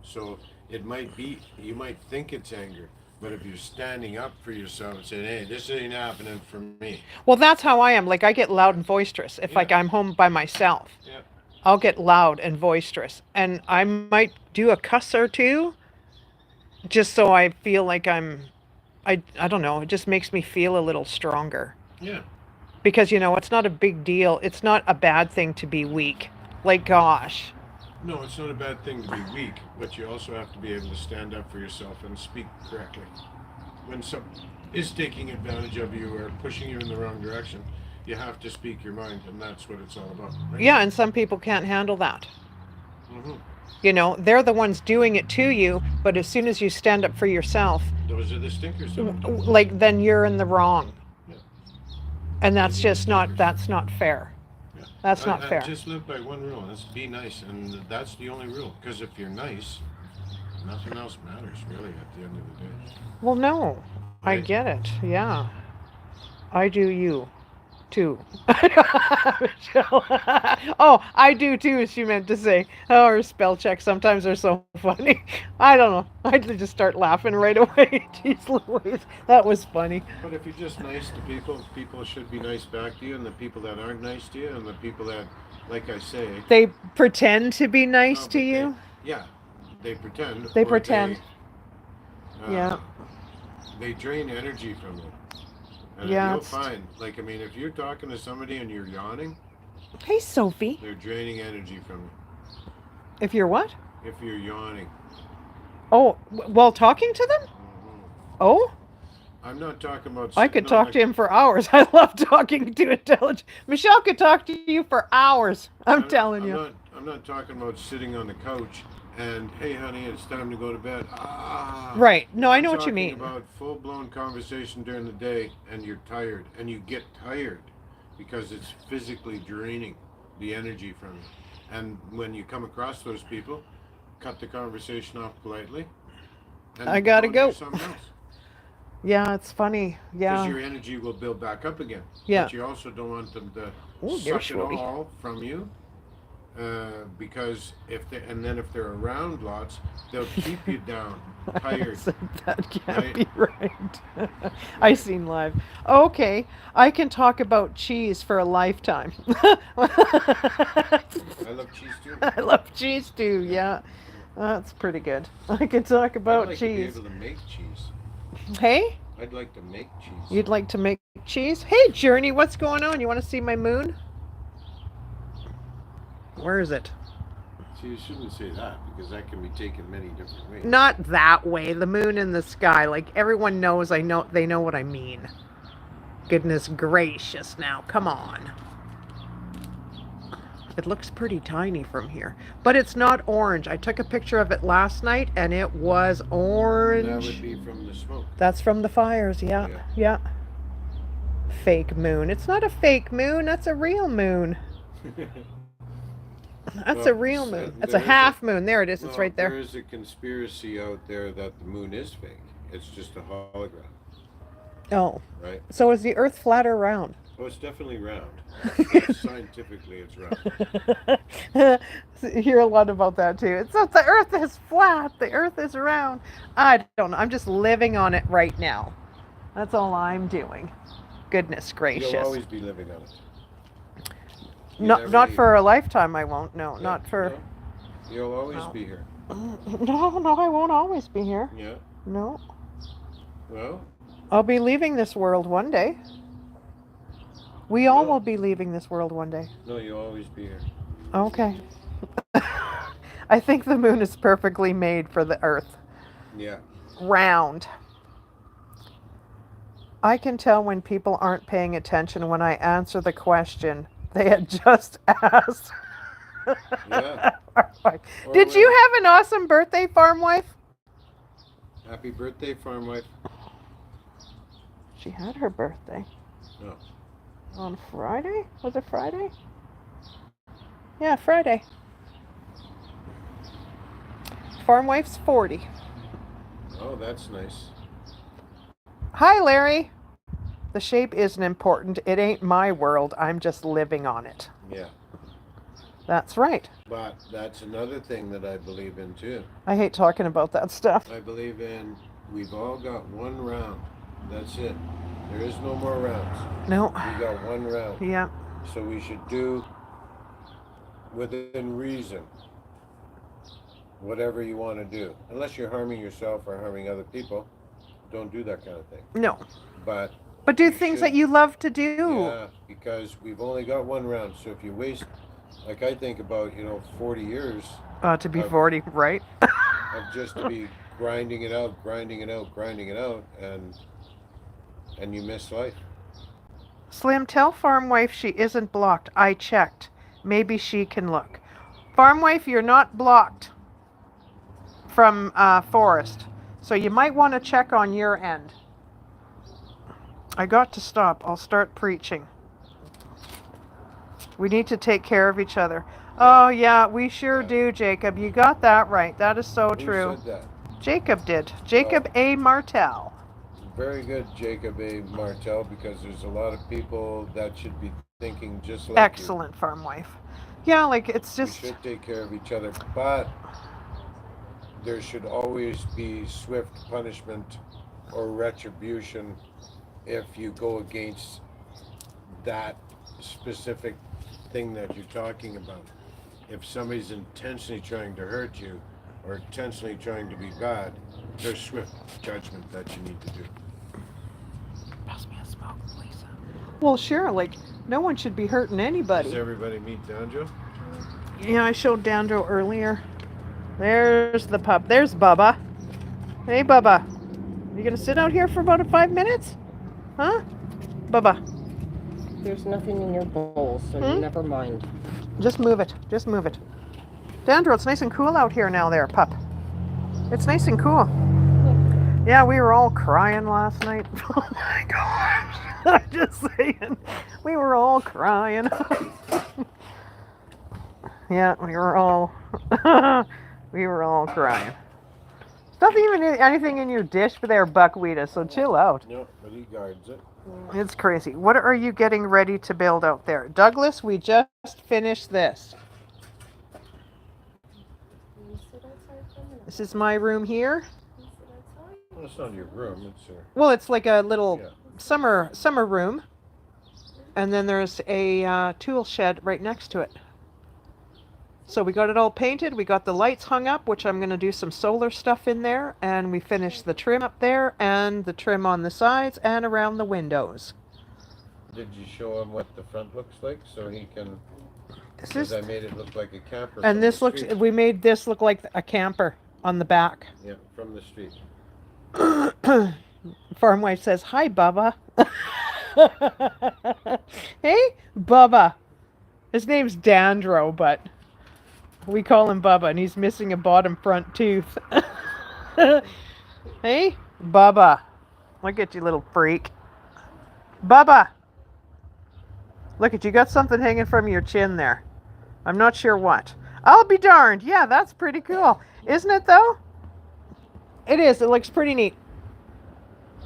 So it might be, you might think it's anger, but if you're standing up for yourself and saying, "Hey, this ain't happening for me." Well, that's how I am. Like, I get loud and boisterous. If, like, Yeah. I'm home by myself, Yeah. I'll get loud and boisterous. And I might do a cuss or two just so I feel like I don't know. It just makes me feel a little stronger. Yeah. Because, you know, it's not a big deal. It's not a bad thing to be weak. Like, gosh. No, it's not a bad thing to be weak, but you also have to be able to stand up for yourself and speak correctly. When someone is taking advantage of you or pushing you in the wrong direction, you have to speak your mind, and that's what it's all about. Right? Yeah, and some people can't handle that. Hmm. You know, they're the ones doing it to you, but as soon as you stand up for yourself, Those are the stinkers. like, then you're in the wrong. Yeah. And that's just not, that's not fair. Yeah. That's not I fair. just live by one rule, and that's be nice, and that's the only rule. Because if you're nice, nothing else matters really at the end of the day. Well, no, I Right. get it. Yeah. I do you too. Michelle. Oh, I do too, she meant to say. Oh, her spell checks sometimes are so funny. I don't know. I just start laughing right away. Jeez Louise. That was funny. But if you're just nice to people, people should be nice back to you, and the people that aren't nice to you, and the people that, like I say, They pretend to be nice no, to but you. yeah, they pretend. They or pretend. Yeah. They drain energy from you. And Yeah, you'll it's- find, like, I mean, if you're talking to somebody and you're yawning, Hey, Sophie. they're draining energy from you. If you're what? If you're yawning. Oh, while talking to them? Mhm. Oh, I'm not talking about. I could talk to him for hours. I love talking to intelligent. Michelle could talk to you for hours. I'm telling you. I'm not talking about sitting on the couch and, "Hey, honey, it's time to go to bed." Ah. Right. No, I I'm know what you talking mean. about full-blown conversation during the day, and you're tired, and you get tired because it's physically draining the energy from you. And when you come across those people, cut the conversation off politely. And I gotta and go. do something else. Yeah, it's funny. Because Yeah. your energy will build back up again. Yeah. But you also don't want them to Ooh, there's suck it Shorty. all from you. Because if they're around lots, they'll keep you down, tired. That can't Right. be right. I seen live. Okay, I can talk about cheese for a lifetime. I love cheese too. I love cheese too. Yeah, that's pretty good. I can talk about I'd like to be cheese. able to make cheese. Hey, I'd like to make cheese. you'd like to make cheese? Hey, Journey, what's going on? You want to see my moon? Where is it? See, you shouldn't say that because that can be taken many different ways. Not that way. The moon in the sky. Like everyone knows. I know. They know what I mean. Goodness gracious! Now, come on. It looks pretty tiny from here, but it's not orange. I took a picture of it last night, and it was orange. That would be from the smoke. That's from the fires. Yeah, Yeah. yeah. Fake moon. It's not a fake moon. That's a real moon. That's Well, a real moon. That's a there is half moon. There it is. It's well, right there there. is a conspiracy out there that the moon is fake. It's just a hologram, Oh. right? So is the Earth flat or round? Oh, it's definitely round. Scientifically, it's round. You hear a lot about that too. It's not the Earth is flat. The Earth is round. I don't know. I'm just living on it right now. That's all I'm doing. Goodness gracious. You'll always be living on it. You Not never not leave. for a lifetime. I won't. No, Yeah, not for. no. You'll always No. be here. No, I won't always be here. Yeah. No, Well, I'll be leaving this world one day. We all No. will be leaving this world one day. no, you'll always be here. Okay. I think the moon is perfectly made for the Earth. Yeah. Round. I can tell when people aren't paying attention when I answer the question they had just asked. Yeah. Did you have an awesome birthday, farm wife? Happy birthday, farm wife. She had her birthday. No. On Friday? Was it Friday? Yeah, Friday. Farm wife's 40. Oh, that's nice. Hi, Larry. The shape isn't important. It ain't my world. I'm just living on it. Yeah. That's right. But that's another thing that I believe in too. I hate talking about that stuff. I believe in we've all got one round. That's it. There is no more rounds. No. We got one round. Yeah. So we should do within reason whatever you want to do. Unless you're harming yourself or harming other people, don't do that kind of thing. No. But do you things should- that you love to do. Yeah, because we've only got one round. So if you waste, like I think about, 40 years To be 40, right? of just to be grinding it out, and you miss life. Slim, tell farm wife she isn't blocked. I checked. Maybe she can look. Farm wife, you're not blocked from Forest. So you might want to check on your end. I got to stop. I'll start preaching. We need to take care of each other. Oh, yeah, we sure do, Jacob. You got that right. That is so true. Who said that? Jacob did. Jacob A. Martell. Very good, Jacob A. Martell, because there's a lot of people that should be thinking just like Excellent farm wife. Yeah, like it's you. We just. should take care of each other, but there should always be swift punishment or retribution if you go against that specific thing that you're talking about. If somebody's intentionally trying to hurt you or intentionally trying to be bad, there's swift judgment that you need to do. Pass me a smoke, Lisa. Well, sure. Like no one should be hurting Does anybody. everybody meet Danjo? Yeah, I showed Dandro earlier. There's the pup. There's Bubba. Hey, Bubba. You gonna sit out here for about 5 minutes? Huh? Bubba, There's nothing in your bowl, so never mind. just move it. Just move it. Dandro, it's nice and cool out here now there, pup. It's nice and cool. Yeah, we were all crying last night. Oh my gosh. I'm just saying. We were all crying. Yeah, we were all crying. There's nothing even anything in your dish for there, buckwheat, so chill out. No, but he guards it. It's crazy. What are you getting ready to build out there? Douglas, we just finished this. This is my room here. Well, it's not your room, it's Well, it's like a little Yeah. summer room. And then there's a tool shed right next to it. So we got it all painted. We got the lights hung up, which I'm going to do some solar stuff in there. And we finished the trim up there and the trim on the sides and around the windows. Did you show him what the front looks like so he can? This Because is, I made it look like a camper. and from this the looks, street. we made this look like a camper on the back. Yeah, from the street. Farm wife says, "Hi, Bubba." Hey, Bubba. His name's Dandro, but we call him Bubba, and he's missing a bottom front tooth. Hey, Bubba. Look at you, little freak. Bubba. Look at you, got something hanging from your chin there. I'm not sure what. I'll be darned. Yeah, that's pretty cool. Isn't it though? It is. It looks pretty neat.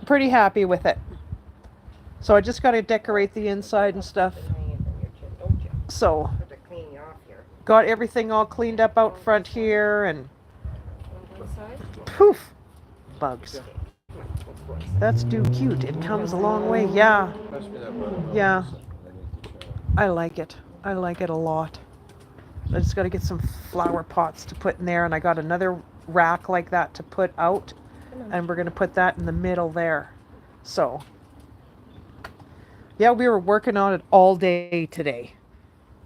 Pretty happy with it. So I just got to decorate the inside and stuff. Hanging from your chin, don't you? So Have to clean you off here. got everything all cleaned up out front here and On one side? poof, bugs. That's too cute. It comes a long way. Yeah, Pass me that watermelon. Yeah. I need to try. I like it. I like it a lot. I just got to get some flower pots to put in there, and I got another rack like that to put out, and we're going to put that in the middle there. So, yeah, we were working on it all day today.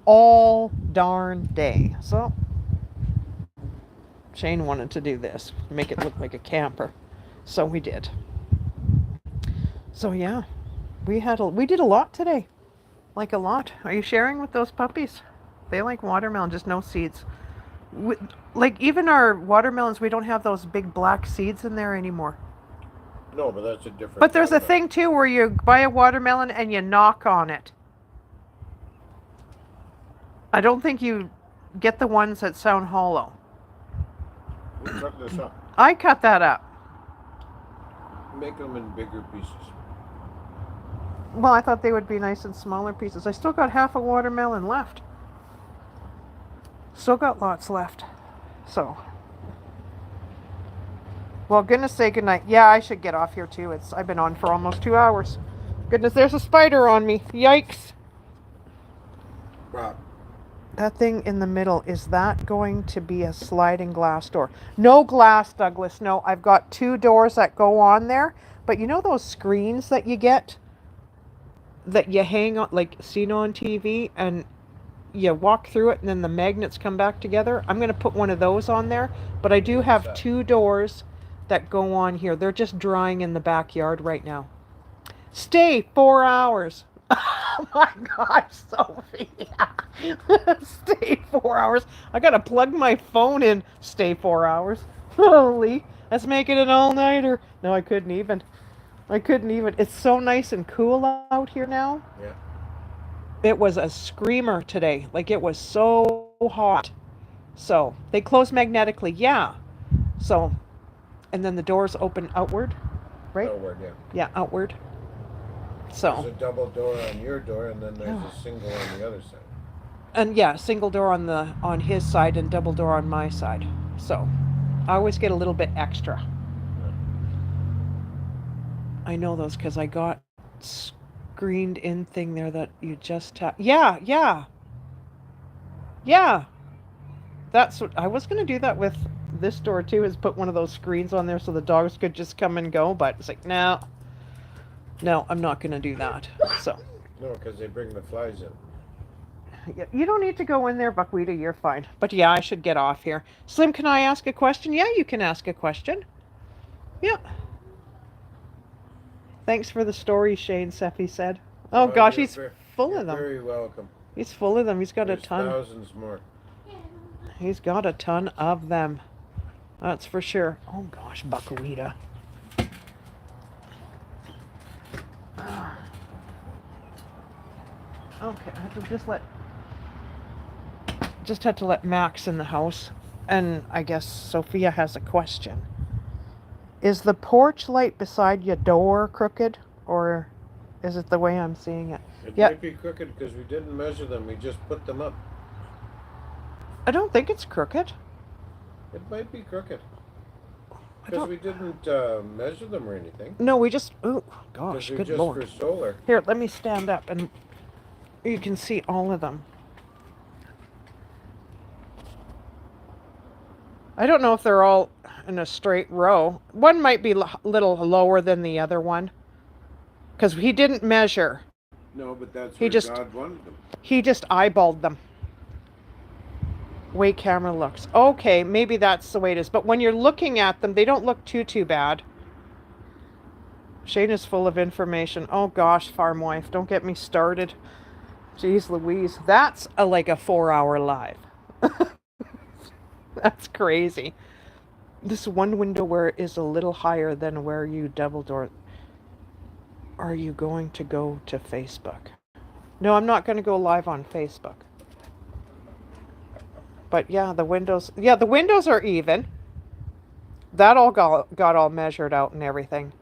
All darn day. So, Shane wanted to do this, make it look like a camper. So we did. So yeah, we did a lot today. Like a lot. Are you sharing with those puppies? They like watermelon, just no seeds. Like even our watermelons, we don't have those big black seeds in there anymore. No, but that's a different. But there's a watermelon. thing too where you buy a watermelon and you knock on it. I don't think you get the ones that sound hollow. We cut this up. I cut that up. Make them in bigger pieces. Well, I thought they would be nice and smaller pieces. I still got half a watermelon left. Still got lots left. So. Well, goodness say goodnight. Yeah, I should get off here too. I've been on for almost 2 hours. Goodness, there's a spider on me. Yikes. Rob. That thing in the middle, is that going to be a sliding glass door? No glass, Douglas. No, I've got 2 doors that go on there. But you know those screens that you get? That you hang on, like seen on TV, and you walk through it and then the magnets come back together? I'm going to put one of those on there. But I do have 2 doors that go on here. They're just drying in the backyard right now. Stay 4 hours. Oh my gosh, Sophie. Stay 4 hours. I gotta plug my phone in. Stay 4 hours. Holy, let's make it an all-nighter. No, I couldn't even. It's so nice and cool out here now. Yeah. It was a screamer today. Like it was so hot. So they close magnetically. Yeah. So, and then the doors open outward, right? Outward, yeah. Yeah, outward. There's So, a double door on your door, and then there's a single on the other side. and yeah, single door on his side and double door on my side. So, I always get a little bit extra. I know those because I got screened in thing there that you just tap. Yeah. That's what I was gonna do that with this door too. Is put one of those screens on there so the dogs could just come and go. But it's like no, I'm not gonna do that. So. No, because they bring the flies in. You don't need to go in there, Buckwheater. You're fine. But yeah, I should get off here. Slim, can I ask a question? Yeah, you can ask a question. Yeah. Thanks for the story, Shane, Seffi said. Oh gosh, You're he's full you're of them. Very welcome. He's full of them. He's got There's a ton. thousands more. He's got a ton of them. That's for sure. Oh gosh, Buckwheater. Okay, I have to just had to let Max in the house, and I guess Sophia has a question. Is the porch light beside your door crooked, or is it the way I'm seeing it? It Yeah. might be crooked because we didn't measure them. We just put them up. I don't think it's crooked. It might be crooked I because don't. we didn't measure them or anything. No, we just. Oh 'Cause gosh, we good just lord. for solar. Here, let me stand up and you can see all of them. I don't know if they're all in a straight row. One might be a little lower than the other one because he didn't measure. No, but that's He where just- God wanted them. He just eyeballed them. Way camera looks. Okay, maybe that's the way it is. But when you're looking at them, they don't look too bad. Shane is full of information. Oh gosh, farm wife, don't get me started. Jeez Louise, that's like a 4-hour live. That's crazy. This one window where it is a little higher than where you double door. Are you going to go to Facebook? No, I'm not going to go live on Facebook. But yeah, the windows are even. That all got all measured out and everything.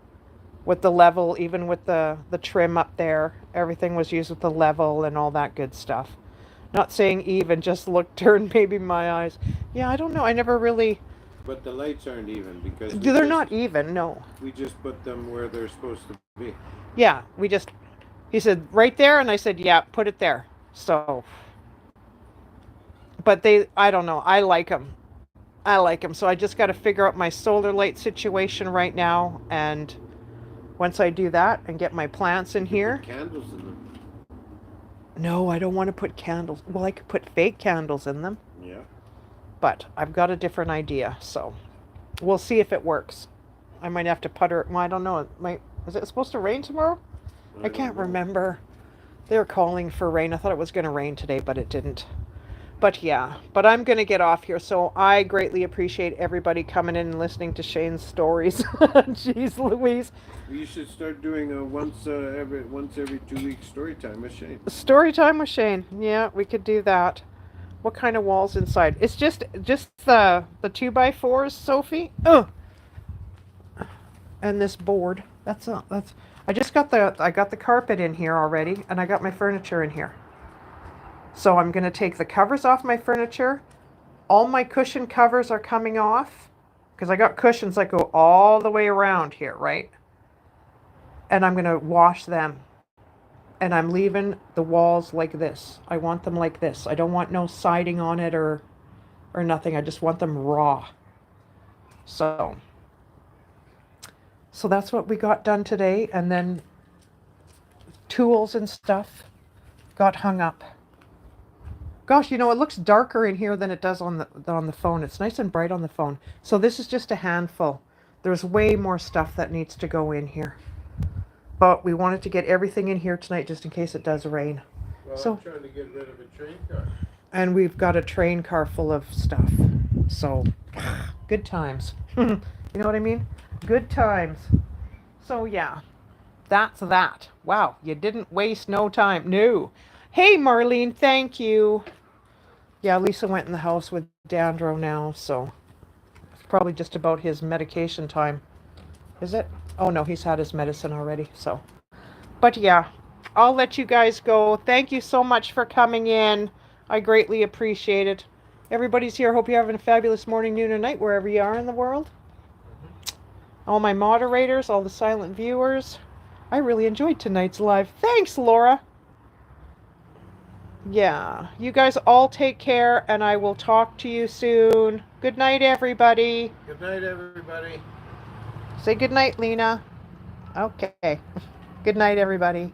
With the level, even with the trim up there, everything was used with the level and all that good stuff. Not saying even, just look, turn maybe my eyes. Yeah, I don't know. I never really. But the lights aren't even because They're not even. No. we just put them where they're supposed to be. Yeah, we just. He said right there, and I said, yeah, put it there. So. But I don't know. I like them. I like them. So I just got to figure out my solar light situation right now, and once I do that and get my plants in here. Put candles in them. No, I don't want to put candles. Well, I could put fake candles in them. Yeah. But I've got a different idea, so we'll see if it works. I might have to putter. Well, I don't know. Is it supposed to rain tomorrow? I can't remember. They were calling for rain. I thought it was going to rain today, but it didn't. But yeah, but I'm going to get off here. So I greatly appreciate everybody coming in and listening to Shane's stories. Jeez Louise. You should start doing a once every 2 weeks story time with Shane. Story time with Shane. Yeah, we could do that. What kind of walls inside? It's just the 2x4s, Sophie. Oh. And this board. I got the carpet in here already, and I got my furniture in here. So I'm going to take the covers off my furniture. All my cushion covers are coming off because I got cushions that go all the way around here, right? And I'm going to wash them. And I'm leaving the walls like this. I want them like this. I don't want no siding on it or nothing. I just want them raw. So that's what we got done today. And then tools and stuff got hung up. Gosh, it looks darker in here than it does on the phone. It's nice and bright on the phone. So this is just a handful. There's way more stuff that needs to go in here. But we wanted to get everything in here tonight just in case it does rain. Well, so, I'm trying to get rid of a train car. And we've got a train car full of stuff. So, good times. You know what I mean? Good times. So, yeah. That's that. Wow, you didn't waste no time. No. Hey, Marlene, thank you. Yeah, Lisa went in the house with Dandro now, so it's probably just about his medication time. Is it? Oh, no, he's had his medicine already, so. But yeah, I'll let you guys go. Thank you so much for coming in. I greatly appreciate it. Everybody's here. Hope you're having a fabulous morning, noon, or night, wherever you are in the world. All my moderators, all the silent viewers. I really enjoyed tonight's live. Thanks, Laura. Yeah, you guys all take care, and I will talk to you soon. Good night, everybody. Good night, everybody. Say good night, Lena. Okay. Good night, everybody.